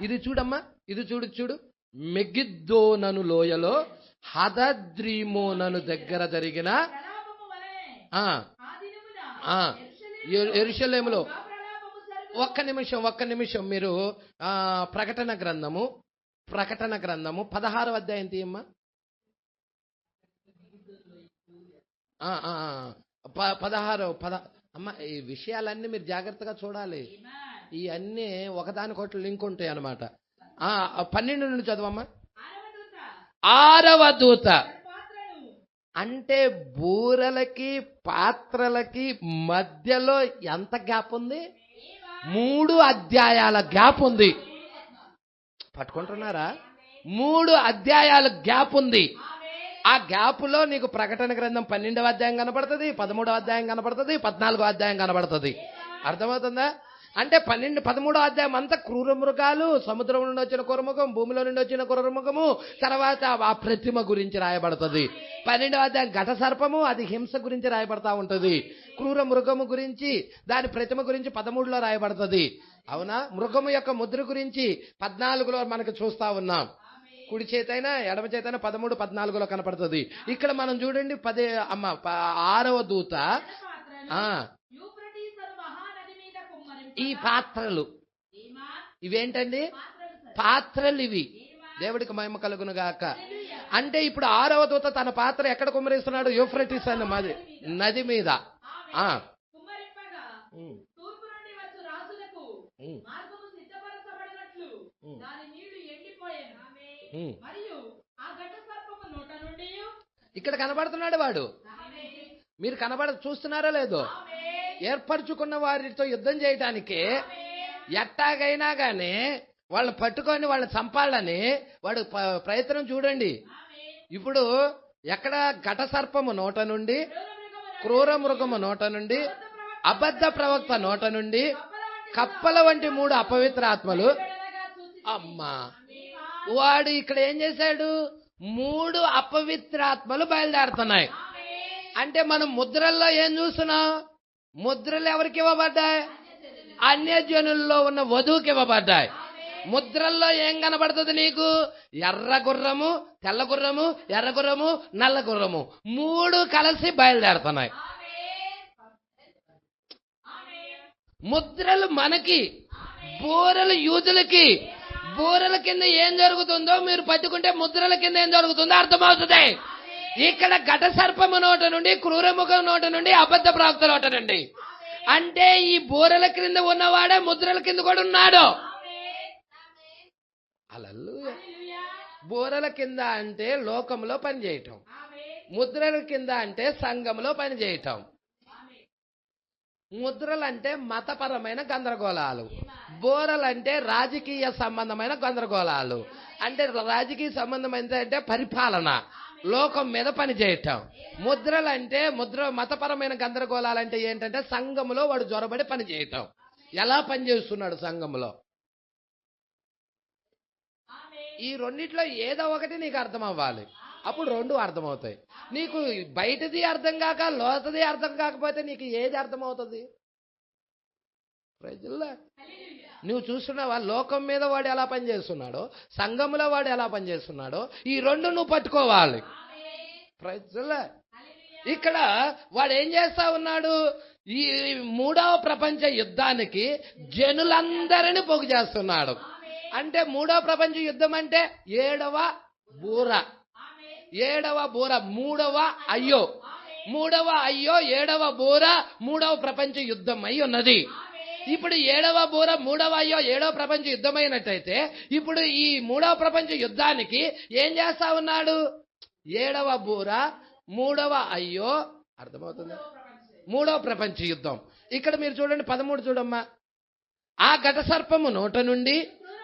ఇది చూడమ్మా, ఇది చూడు. మెగిద్దోనను లోయలో హదద్రీమోనను దగ్గర జరిగిన యెరూషలేములో ఒక్క నిమిషం మీరు ప్రకటన గ్రంథము 16వ అధ్యాయం తీయమ్మా. 16 అమ్మ. ఈ విషయాలన్నీ మీరు జాగ్రత్తగా చూడాలి. ఇవన్నీ ఒకదానికొకటి లింక్ ఉంటాయి అన్నమాట. 12 నుండి చదవమ్మా. 6వ దూత అంటే బూరలకి పాత్రలకి మధ్యలో ఎంత గ్యాప్ ఉంది? 3 అధ్యాయాల గ్యాప్ ఉంది. పట్టుకుంటున్నారా? 3 అధ్యాయాల గ్యాప్ ఉంది. ఆ గ్యాపులో నీకు ప్రకటన గ్రంథం 12వ అధ్యాయం కనపడుతుంది, 13వ అధ్యాయం కనపడుతుంది, 14వ అధ్యాయం కనపడుతుంది. అర్థమవుతుందా? అంటే 13వ అధ్యాయం అంతా క్రూర మృగాలు, సముద్రం నుండి వచ్చిన కురముఖం, భూమిలో నుండి వచ్చిన కురముఖము, తర్వాత ఆ ప్రతిమ గురించి రాయబడుతుంది. 12వ అధ్యాయం ఘట సర్పము, అది హింస గురించి రాయబడతా ఉంటుంది. క్రూర మృగము గురించి, దాని ప్రతిమ గురించి 13లో రాయబడుతుంది. అవునా? మృగము యొక్క ముద్ర గురించి 14లో మనకు చూస్తా ఉన్నాం. కుడి చేతైనా ఎడమ చేతైనా 13, 14లో కనపడుతుంది. ఇక్కడ మనం చూడండి 6వ దూత ఈ పాత్రలు ఇవేంటండి? పాత్రలు ఇవి. దేవుడికి మహిమ కలుగును గాక. అంటే ఇప్పుడు 6వ దూత తన పాత్ర ఎక్కడ కుమ్మరిస్తున్నాడు? యూఫ్రటీస్ అన్న నది మీద. ఇక్కడ కనబడుతున్నాడు వాడు. మీరు చూస్తున్నారో లేదో? ఏర్పరచుకున్న వారితో యుద్ధం చేయటానికి ఎట్టాగైనా గానీ వాళ్ళని పట్టుకొని వాళ్ళని చంపాలని వాడు ప్రయత్నం చూడండి. ఇప్పుడు ఎక్కడ ఘట సర్పము నోట నుండి, క్రూర మృగము నోట నుండి, అబద్ధ ప్రవక్త నోట నుండి, కప్పల వంటి 3 అపవిత్ర ఆత్మలు. అమ్మా, వాడు ఇక్కడ ఏం చేశాడు? 3 అపవిత్రాత్మలు బయలుదేరుతున్నాయి. అంటే మనం ముద్రల్లో ఏం చూస్తున్నాం? ముద్రలు ఎవరికి ఇవ్వబడ్డాయి? అన్యజనుల్లో ఉన్న వధువుకి ఇవ్వబడ్డాయి. ముద్రల్లో ఏం కనబడుతుంది నీకు? ఎర్ర గుర్రము, తెల్ల గుర్రము, ఎర్ర గుర్రము, నల్ల గుర్రము 3 కలిసి బయలుదేరుతున్నాయి. ముద్రలు మనకి, బూరలు యూదులకి. బూరల కింద ఏం జరుగుతుందో మీరు పట్టుకుంటే ముద్రల కింద ఏం జరుగుతుందో అర్థమవుతుంది. ఇక్కడ ఘట సర్పము నోట నుండి, క్రూరముఖం నోట నుండి, అబద్ధ ప్రవక్త నోట నుండి. అంటే ఈ బూరల క్రింద ఉన్నవాడే ముద్రల కింద కూడా ఉన్నాడు. హల్లెలూయా. బూరల కింద అంటే లోకంలో పనిచేయటం, ముద్రల కింద అంటే సంఘంలో పనిచేయటం. ముద్రలంటే మతపరమైన గందరగోళాలు, బోరలంటే రాజకీయ సంబంధమైన గందరగోళాలు. అంటే రాజకీయ సంబంధమైన అంటే పరిపాలన, లోకం మీద పనిచేయటం. ముద్రలంటే మతపరమైన గందరగోళాలంటే ఏంటంటే సంఘంలో వాడు జొరబడి పనిచేయటం. ఎలా పనిచేస్తున్నాడు సంఘంలో? ఈ రెండిట్లో ఏదో ఒకటి నీకు అర్థం అవ్వాలి, అప్పుడు 2 అర్థమవుతాయి. నీకు బయటది అర్థం కాక లోతది అర్థం కాకపోతే నీకు ఏది అర్థమవుతుంది? ప్రజల్లో నువ్వు చూస్తున్నావా? లోకం మీద వాడు ఎలా పనిచేస్తున్నాడో, సంఘంలో వాడు ఎలా పనిచేస్తున్నాడో, ఈ 2 నువ్వు పట్టుకోవాలి. ప్రజల్లో ఇక్కడ వాడు ఏం చేస్తా ఉన్నాడు? ఈ 3వ ప్రపంచ యుద్ధానికి జనులందరినీ పోగు చేస్తున్నాడు. అంటే 3వ ప్రపంచ యుద్ధం అంటే 7వ బూర, 7వ బూర, 3వ అయ్యో, 3వ అయ్యో, 7వ బూర, 3వ ప్రపంచ యుద్ధం అయి ఉన్నది. ఇప్పుడు 7వ బూర, 3వ అయ్యో, 7వ ప్రపంచ యుద్ధం అయినట్టయితే ఇప్పుడు ఈ 3వ ప్రపంచ యుద్ధానికి ఏం చేస్తా ఉన్నాడు? 7వ బూర, 3వ అయ్యో, అర్థమవుతుందా? 3వ ప్రపంచ యుద్ధం. ఇక్కడ మీరు చూడండి 13 చూడమ్మా. ఆ ఘట సర్పము నోట నుండి,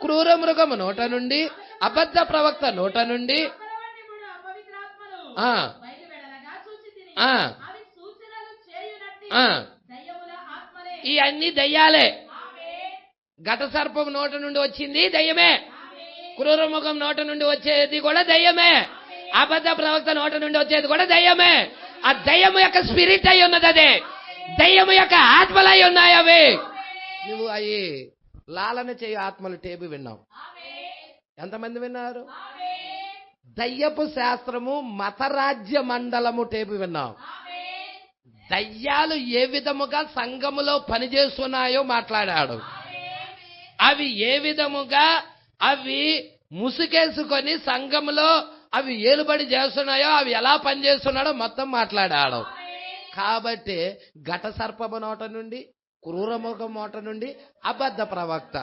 క్రూర మృగము నోట నుండి, అబద్ధ ప్రవక్త నోట నుండి ఈ అన్ని దయ్యాలే. ఘట సర్పం నోట నుండి వచ్చింది దయ్యమే, క్రూరముఖం నోట నుండి వచ్చేది కూడా దయ్యమే, అబద్ధ ప్రవక్త నోట నుండి వచ్చేది కూడా దయ్యమే. ఆ దయ్యము యొక్క స్పిరిట్ అయి ఉన్నది, అదే దయ్యము యొక్క ఆత్మలు అయి ఉన్నాయి అవి. నువ్వు అవి లాలన చేయు ఆత్మలు టేపు విన్నావు. ఎంతమంది విన్నారు? దయ్యపు శాస్త్రము మతరాజ్య మండలము టేపు విన్నాం. దయ్యాలు ఏ విధముగా సంఘములో పనిచేస్తున్నాయో మాట్లాడాడు. అవి ఏ విధముగా అవి ముసుకేసుకొని సంఘములో అవి ఏలుబడి చేస్తున్నాయో, అవి ఎలా పనిచేస్తున్నాడో మొత్తం మాట్లాడాడు. కాబట్టి ఘట సర్పము నోట నుండి, క్రూరముఖం నోట నుండి, అబద్ధ ప్రవక్త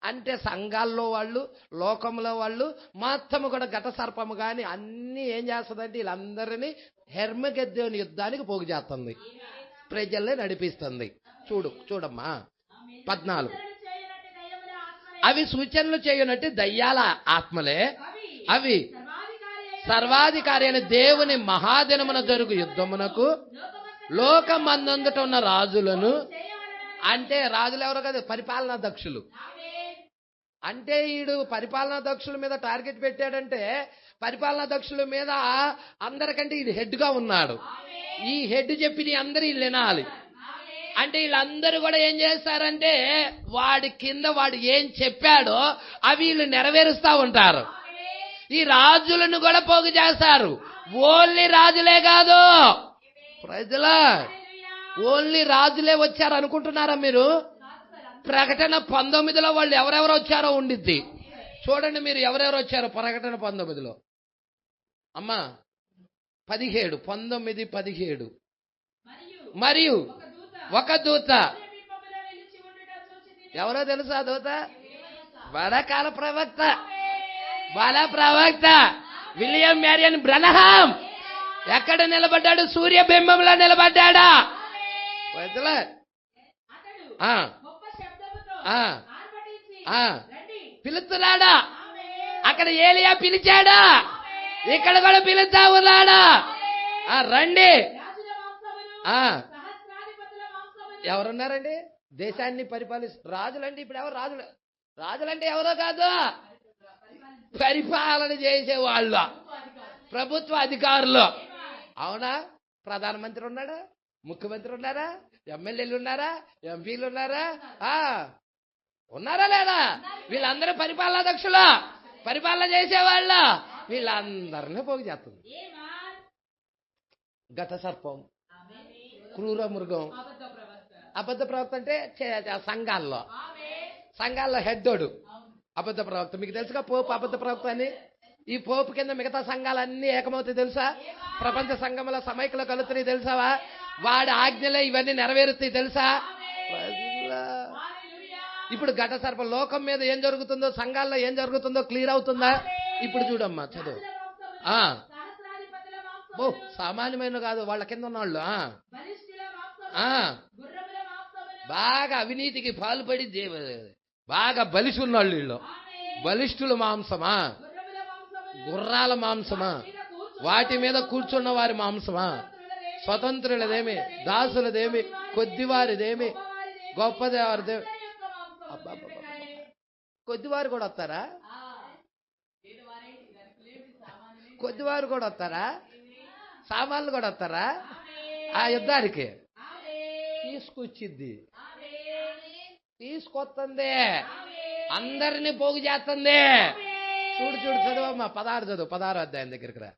అంటే సంఘాల్లో వాళ్ళు, లోకంలో వాళ్ళు మొత్తము కూడా ఘట సర్పము కానీ అన్ని ఏం చేస్తుందంటే వీళ్ళందరినీ హెర్మగెద్దోని యుద్ధానికి పోగు చేస్తుంది, ప్రజల్ని నడిపిస్తుంది. చూడమ్మా 14. అవి సూచనలు చేయనట్టు దయ్యాల ఆత్మలే, అవి సర్వాధికారి అయిన దేవుని మహాదినమున జరుగు యుద్ధమునకు లోకమందంతట ఉన్న రాజులను, అంటే రాజులు ఎవరో కదా, పరిపాలనా దక్షులు. అంటే ఈడు పరిపాలనా దక్షుల మీద టార్గెట్ పెట్టాడంటే పరిపాలనా దక్షుల మీద అందరికంటే ఇది హెడ్ గా ఉన్నాడు. ఈ హెడ్ చెప్పి అందరూ వీళ్ళు వినాలి. అంటే వీళ్ళందరూ కూడా ఏం చేస్తారంటే వాడి కింద వాడు ఏం చెప్పాడో అవి వీళ్ళు నెరవేరుస్తా ఉంటారు. ఈ రాజులను కూడా పోగు చేస్తారు. ఓన్లీ రాజులే కాదు, ప్రజల ఓన్లీ రాజులే వచ్చారు అనుకుంటున్నారా మీరు? ప్రకటన 19లో వాళ్ళు ఎవరెవరు వచ్చారో ఉండిద్ది. చూడండి మీరు ఎవరెవరు వచ్చారో ప్రకటన 19లో. అమ్మా 17, 19, 17. మరియు ఒక దూత, ఎవరో తెలుసా దూత? బలకాల ప్రవక్త, బల ప్రవక్త విలియం మ్యారియన్ బ్రనహాం. ఎక్కడ నిలబడ్డాడు? సూర్యబింబంలో నిలబడ్డాడా? పిలుస్తున్నాడా? అక్కడ ఏలియా పిలిచాడా? ఇక్కడ కూడా పిలుస్తా ఉన్నాడా? రండి. ఎవరున్నారండి దేశాన్ని పరిపాలిస్తారు? రాజులంటే ఇప్పుడు ఎవరు? రాజులంటే ఎవరో కాదు, పరిపాలన చేసేవాళ్ళు, ప్రభుత్వ అధికారులు. అవునా? ప్రధానమంత్రి ఉన్నాడా, ముఖ్యమంత్రి ఉన్నారా, ఎమ్మెల్యేలు ఉన్నారా, ఎంపీలు ఉన్నారా? ఉన్నారా లేదా? వీళ్ళందరూ పరిపాలనాధ్యక్షులు, పరిపాలన చేసేవాళ్ళ. వీళ్ళందరినీ పోగు చేస్తుంది ఘట సర్పం, క్రూర మృగం, అబద్ధ ప్రవక్త. అంటే సంఘాల్లో హెడ్డోడు అబద్ధ ప్రవక్త. మీకు తెలుసుగా పోపు అబద్ధ ప్రవక్త అని. ఈ పోపు కింద మిగతా సంఘాలన్నీ ఏకమవుతాయి తెలుసా? ప్రపంచ సంఘముల సమైక్యలో కలుగుతున్నాయి తెలుసావా? వాడి ఆజ్ఞలే ఇవన్నీ నెరవేరుతాయి తెలుసా? ఇప్పుడు ఘట సర్పం లోకం మీద ఏం జరుగుతుందో, సంఘాల్లో ఏం జరుగుతుందో క్లియర్ అవుతుందా? ఇప్పుడు చూడమ్మా, చదువు. సామాన్యమైన కాదు, వాళ్ళ కింద ఉన్నవాళ్ళు బాగా అవినీతికి పాల్పడి బాగా బలిసున్నాళ్ళు వీళ్ళు. బలిష్ఠుల మాంసమా, గుర్రాల మాంసమా, వాటి మీద కూర్చున్న వారి మాంసమా, స్వతంత్రులదేమి, దాసులదేమి, కొద్దివారిదేమి, గొప్పదేవారిదేమి. కొద్దివారు కూడా వస్తారా? కొద్దివారు కూడా వస్తారా? సామాన్లు కూడా వస్తారా? ఆ యుద్ధానికి తీసుకొచ్చింది, తీసుకొస్తుంది, అందరినీ పోగు చేస్తుంది. చూడు చదువమ్మా, 16 అధ్యాయం దగ్గరికి రా.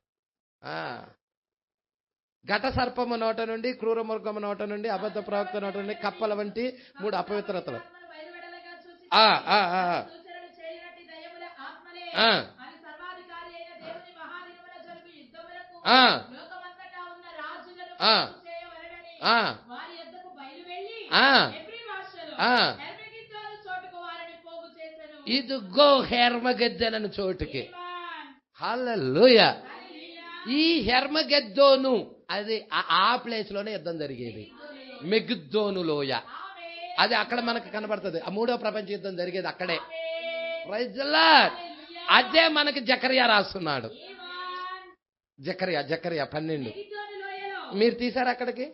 ఘట సర్పము నోట నుండి, క్రూర మృగము నోట నుండి, అబద్ధ ప్రవక్త నోట నుండి కప్పల వంటి 3 అపవిత్రతలు. ఇదిగో హెర్మగెద్దెనను చోటుకి. హల్లెలూయా. ఈ హెర్మగెద్దోను అది ఆ ప్లేస్ లోనే యుద్ధం జరిగేది, మెగిద్దోను లోయ. అది అక్కడ మనకు కనబడుతుంది. ఆ 3వ ప్రపంచ యుద్ధం జరిగేది అక్కడే. Praise the Lord. అదే మనకి జకర్యా రాస్తున్నాడు. జకర్యా 12 మీరు తీసారు అక్కడికి.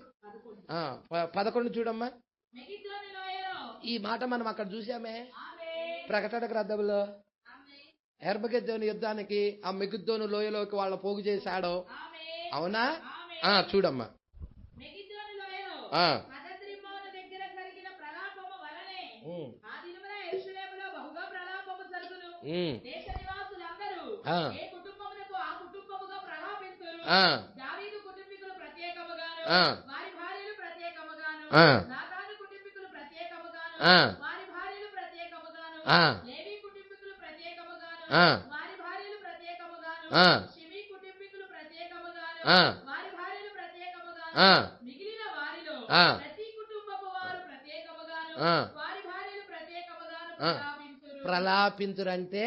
11 చూడమ్మా. ఈ మాట మనం అక్కడ చూసామే ప్రకటన గ్రంథంలో. హెర్మగెద్దోను యుద్ధానికి ఆ మెగిద్దోను లోయలోకి వాళ్ళ పోగు చేశాడు. అవునా? చూడమ్మా. మిగిలిన వారిలో ప్రతి కుటుంబపు వారు ప్రత్యేకముగాను వారి భార్యలు ప్రత్యేకముగాను ప్రలాపింతురంటే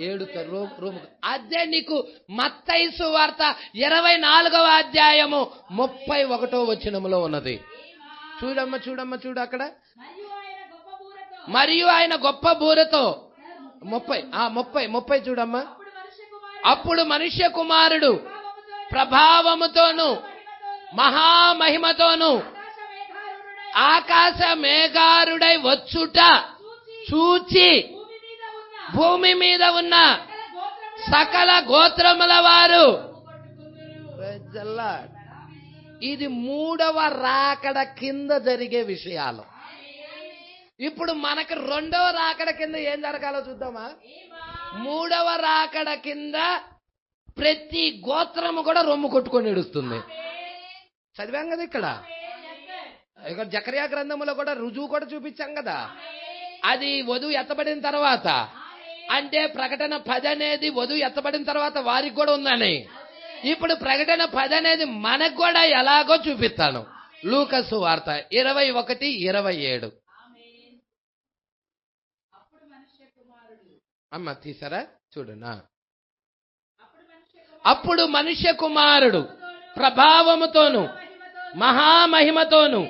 ఏడుతారు రూము. అదే నీకు మత్తయి సువార్త 24వ అధ్యాయము 31వ వచనములో ఉన్నది. చూడమ్మా చూడు అక్కడ. మరియు ఆయన గొప్ప బూరతో 30 చూడమ్మా. అప్పుడు మనుష్య కుమారుడు ప్రభావముతోను మహామహిమతోను ఆకాశ మేఘారుడై వచ్చుట చూచి భూమి మీద ఉన్న సకల గోత్రముల వారు. ఇది 3వ రాకడ కింద జరిగే విషయాలు. ఇప్పుడు మనకు 2వ రాకడ కింద ఏం జరగాలో చూద్దామా. 3వ రాకడ కింద ప్రతి గోత్రము కూడా రొమ్ము కొట్టుకొని ఏడుస్తుంది. చదివాం కదా ఇక్కడ జకర్యా గ్రంథములో కూడా రుజువు కూడా చూపించాం కదా. అది వధువు ఎత్తబడిన తర్వాత, అంటే ప్రకటన 10 అనేది వధువు ఎత్తబడిన తర్వాత వారికి కూడా ఉందని. ఇప్పుడు ప్రకటన 10 అనేది మనకు కూడా ఎలాగో చూపిస్తాను. లూకా సువార్త 21:27. అమ్మ తీసారా చూడనా. అప్పుడు మనుష్య కుమారుడు ప్రభావముతోను మహామహిమతోను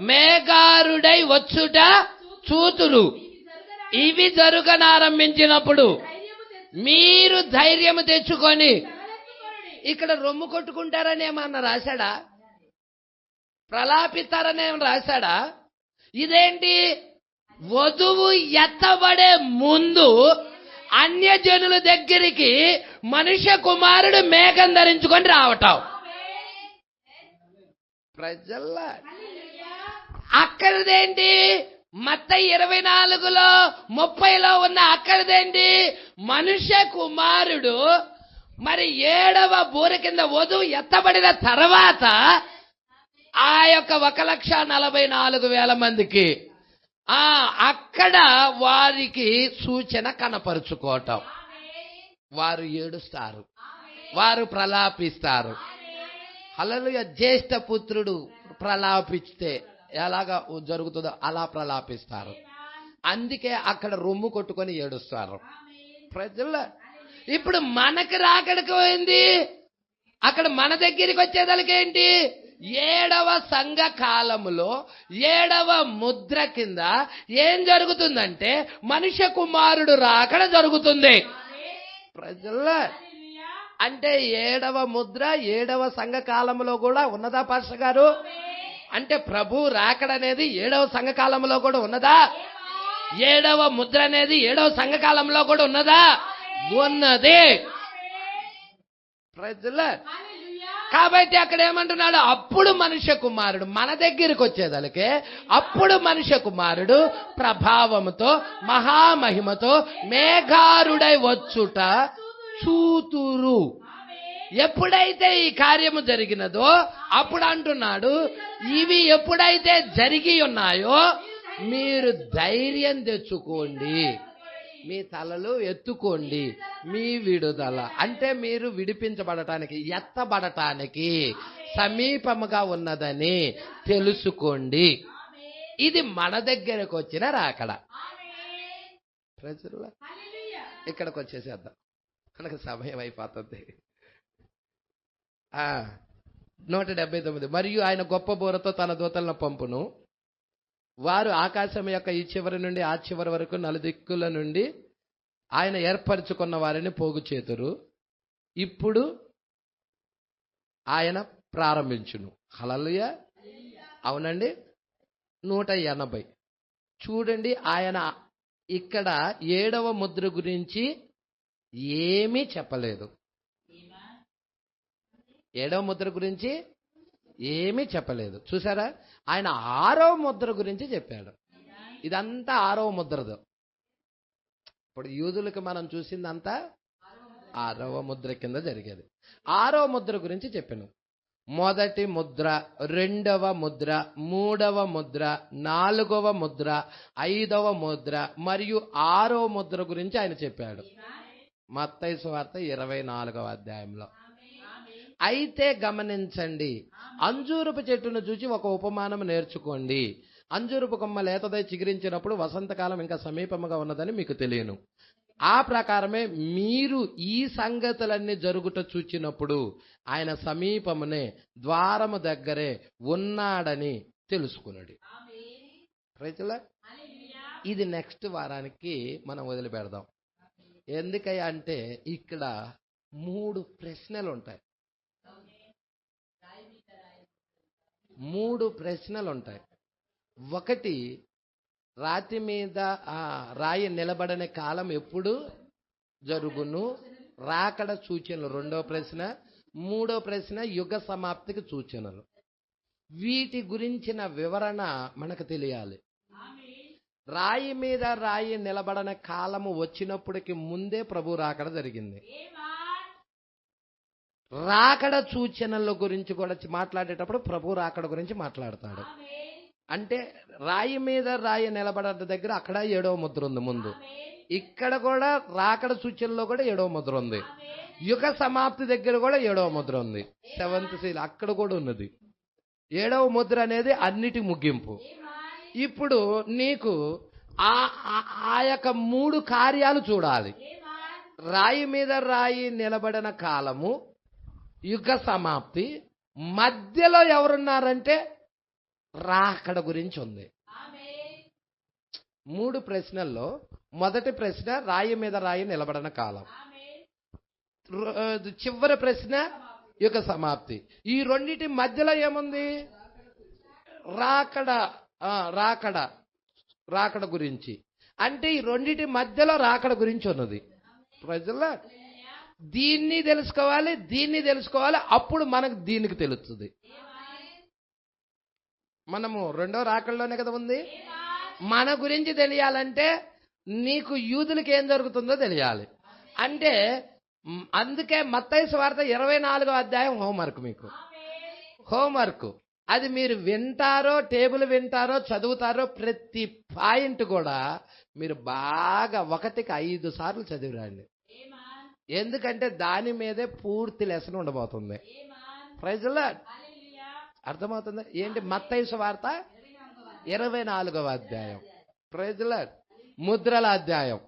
మేఘారుడై వచ్చుట చూతురు. ఇవి జరుగనారంభించినప్పుడు మీరు ధైర్యము తెచ్చుకొని. ఇక్కడ రొమ్ము కొట్టుకుంటారని ఏమన్నా రాశాడా? ప్రలాపిస్తారని ఏమన్నా రాశాడా? ఇదేంటి? వధువు ఎత్తబడే ముందు అన్యజనుల దగ్గరికి మనుష్య కుమారుడు మేఘం ధరించుకొని రావటం. ప్రజల అక్కడిదేంటి? మత్తయి 24:30 ఉన్న అక్కడిదేంటి? మనుష్య కుమారుడు మరి 7వ బూర కింద వధువు ఎత్తబడిన తర్వాత ఆ యొక్క 1,44,000 మందికి అక్కడ వారికి సూచన కనపరుచుకోవటం. వారు ఏడుస్తారు, వారు ప్రలాపిస్తారు. హల్లెలూయా. జ్యేష్ఠ పుత్రుడు ప్రలాపిస్తే ఎలాగా జరుగుతుందో అలా ప్రలాపిస్తారు. అందుకే అక్కడ రొమ్ము కొట్టుకొని ఏడుస్తారు. ప్రజల ఇప్పుడు మనకు రాకడికి పోయింది. అక్కడ మన దగ్గరికి వచ్చేదలకేంటి? 7వ సంఘ కాలములో 7వ ముద్ర కింద ఏం జరుగుతుందంటే మనుష్య కుమారుడు రాకడ జరుగుతుంది. ప్రజల అంటే 7వ ముద్ర 7వ సంఘ కాలంలో కూడా ఉన్నదా పాస్టర్ గారు? అంటే ప్రభు రాకడ అనేది 7వ సంఘ కాలంలో కూడా ఉన్నదా? 7వ ముద్ర అనేది 7వ సంఘ కాలంలో కూడా ఉన్నదా? ఉన్నది. ప్రజల కాబట్టి అక్కడ ఏమంటున్నాడు? అప్పుడు మనుష్య కుమారుడు మన దగ్గరికి వచ్చేదలకే అప్పుడు మనుష్య కుమారుడు ప్రభావముతో మహామహిమతో మేఘారుడై వచ్చుట చూతురు. ఎప్పుడైతే ఈ కార్యము జరిగినదో అప్పుడు అంటున్నాడు, ఇవి ఎప్పుడైతే జరిగి ఉన్నాయో మీరు ధైర్యం తెచ్చుకోండి, మీ తలలు ఎత్తుకోండి, మీ విడుదల అంటే మీరు విడిపించబడటానికి ఎత్తబడటానికి సమీపముగా ఉన్నదని తెలుసుకోండి. ఇది మన దగ్గరకు వచ్చిన రాకడ. ప్రజల ఇక్కడికి వచ్చేసేద్దాం, మనకు సమయం అయిపోతుంది. 179 మరియు ఆయన గొప్ప బూరతో తన దూతలను పంపును, వారు ఆకాశం యొక్క ఈ చివరి నుండి ఆ చివరి వరకు నలుదిక్కుల నుండి ఆయన ఏర్పరచుకున్న వారిని పోగు చేతురు. ఇప్పుడు ఆయన ప్రారంభించును. హల్లెలూయా. అవునండి. 180 చూడండి. ఆయన ఇక్కడ 7వ ముద్ర గురించి ఏమీ చెప్పలేదు. 7వ ముద్ర గురించి ఏమీ చెప్పలేదు. చూసారా? ఆయన 6వ ముద్ర గురించి చెప్పాడు. ఇదంతా 6వ ముద్రదు. ఇప్పుడు యూదులకు మనం చూసిందంతా 6వ ముద్ర కింద జరిగేది. 6వ ముద్ర గురించి చెప్పాను. మొదటి ముద్ర, 2వ ముద్ర, 3వ ముద్ర, 4వ ముద్ర, 5వ ముద్ర మరియు 6వ ముద్ర గురించి ఆయన చెప్పాడు మత్తయి సువార్త 24వ అధ్యాయంలో. అయితే గమనించండి, అంజూరపు చెట్టును చూచి ఒక ఉపమానం నేర్చుకోండి. అంజూరపు కొమ్మ లేతదై చిగురించినప్పుడు వసంతకాలం ఇంకా సమీపముగా ఉన్నదని మీకు తెలియను. ఆ ప్రకారమే మీరు ఈ సంగతులన్నీ జరుగుట చూచినప్పుడు ఆయన సమీపమునే ద్వారము దగ్గరే ఉన్నాడని తెలుసుకున్నాడు. రైతులా, ఇది నెక్స్ట్ వారానికి మనం వదిలిపెడదాం. ఎందుకయ్యా అంటే ఇక్కడ 3 ప్రశ్నలు ఉంటాయి. 3 ప్రశ్నలు ఉంటాయి. ఒకటి, రాతి మీద రాయి నిలబడని కాలం ఎప్పుడు జరుగును, రాకడ సూచనలు 2వ ప్రశ్న. 3వ ప్రశ్న యుగ సమాప్తికి సూచనలు. వీటి గురించిన వివరణ మనకు తెలియాలి. రాయి మీద రాయి నిలబడని కాలము వచ్చినప్పటికి ముందే ప్రభు రాకడ జరిగింది. రాకడ సూచనల గురించి కూడా మాట్లాడేటప్పుడు ప్రభు రాకడ గురించి మాట్లాడతాడు. అంటే రాయి మీద రాయి నిలబడ దగ్గర అక్కడ 7వ ముద్ర ఉంది ముందు. ఇక్కడ కూడా రాకడ సూచనలో కూడా 7వ ముద్ర ఉంది. యుగ సమాప్తి దగ్గర కూడా 7వ ముద్ర ఉంది. 7th సీల్ అక్కడ కూడా ఉన్నది. 7వ ముద్ర అనేది అన్నిటి ముగింపు. ఇప్పుడు నీకు ఆ యొక్క 3 కార్యాలు చూడాలి. రాయి మీద రాయి నిలబడిన కాలము, యుగ సమాప్తి, మధ్యలో ఎవరున్నారంటే రాకడ గురించి ఉంది. 3 ప్రశ్నల్లో మొదటి ప్రశ్న రాయి మీద రాయి నిలబడిన కాలం, చివరి ప్రశ్న యుగ సమాప్తి. ఈ రెండిటి మధ్యలో ఏముంది? రాకడ గురించి. అంటే ఈ రెండిటి మధ్యలో రాకడ గురించి ఉన్నది. ప్రజల దీన్ని తెలుసుకోవాలి, అప్పుడు మనకు దీనికి తెలుస్తుంది. మనము రెండో రాకడలోనే కదా ఉంది. మన గురించి తెలియాలంటే నీకు యూదులకి ఏం జరుగుతుందో తెలియాలి. అంటే అందుకే మత్తయి సువార్త 24వ అధ్యాయం హోంవర్క్. మీకు హోంవర్క్ అది మీరు వింటారో, టేబుల్ వింటారో, చదువుతారో, ప్రతి పాయింట్ కూడా మీరు బాగా 1కి 5 సార్లు చదివిరండి. ఎందుకంటే దాని మీదే పూర్తి లెసన్ ఉండబోతుంది. Praise the Lord. అర్థమవుతుంది ఏంటి? మత్తయి సువార్త 24వ అధ్యాయం. Praise the lord. ముద్రల అధ్యాయం.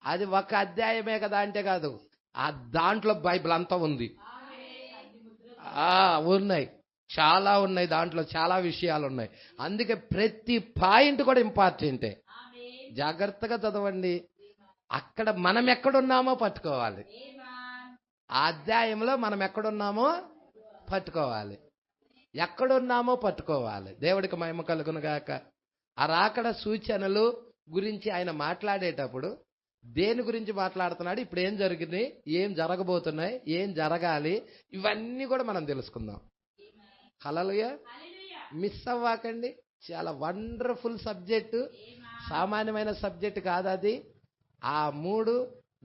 అది ఒక అధ్యాయమే కదా అంటే కాదు, ఆ దాంట్లో బైబిల్ అంతా ఉంది. ఉన్నాయి, చాలా ఉన్నాయి, దాంట్లో చాలా విషయాలు ఉన్నాయి. అందుకే ప్రతి పాయింట్ కూడా ఇంపార్టెంటే. జాగ్రత్తగా చదవండి. అక్కడ మనం ఎక్కడున్నామో పట్టుకోవాలి. ఆ అధ్యాయంలో మనం ఎక్కడున్నామో పట్టుకోవాలి. దేవుడికి మహిమ కలుగును గాక. ఆ రాకడ సూచనలు గురించి ఆయన మాట్లాడేటప్పుడు దేని గురించి మాట్లాడుతున్నాడు, ఇప్పుడు ఏం జరిగింది, ఏం జరగబోతున్నాయి, ఏం జరగాలి, ఇవన్నీ కూడా మనం తెలుసుకుందాం. హల్లెలూయా. మిస్ అవ్వకండి. చాలా వండర్ఫుల్ సబ్జెక్టు, సామాన్యమైన సబ్జెక్ట్ కాదు అది. ఆ 3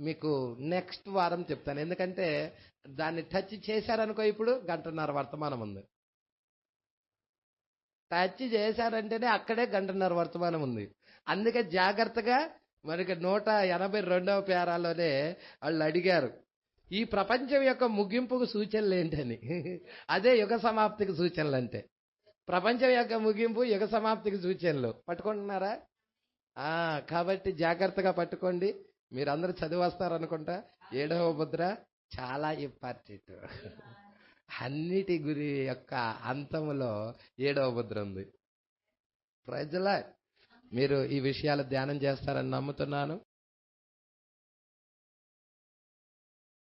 మీకు నెక్స్ట్ వారం చెప్తాను. ఎందుకంటే దాన్ని టచ్ చేశారనుకో, ఇప్పుడు 1:30 వర్తమానం ఉంది. టచ్ చేశారంటేనే అక్కడే 1:30 వర్తమానం ఉంది. అందుకే జాగ్రత్తగా. మనకి 182వ పేరాలోనే వాళ్ళు అడిగారు, ఈ ప్రపంచం యొక్క ముగింపుకు సూచనలు ఏంటని. అదే యుగ సమాప్తికి సూచనలు అంటే. ప్రపంచం యొక్క ముగింపు, యుగ సమాప్తికి సూచనలు పట్టుకుంటున్నారా? కాబట్టి జాగ్రత్తగా పట్టుకోండి. మీరందరూ చదివి వస్తారనుకుంటా. 7వ ముద్ర చాలా ఇంపార్టెంట్. అన్నిటి గురి యొక్క అంతములో 7వ ముద్ర ఉంది. Praise the Lord. మీరు ఈ విషయాలు ధ్యానం చేస్తారని నమ్ముతున్నాను.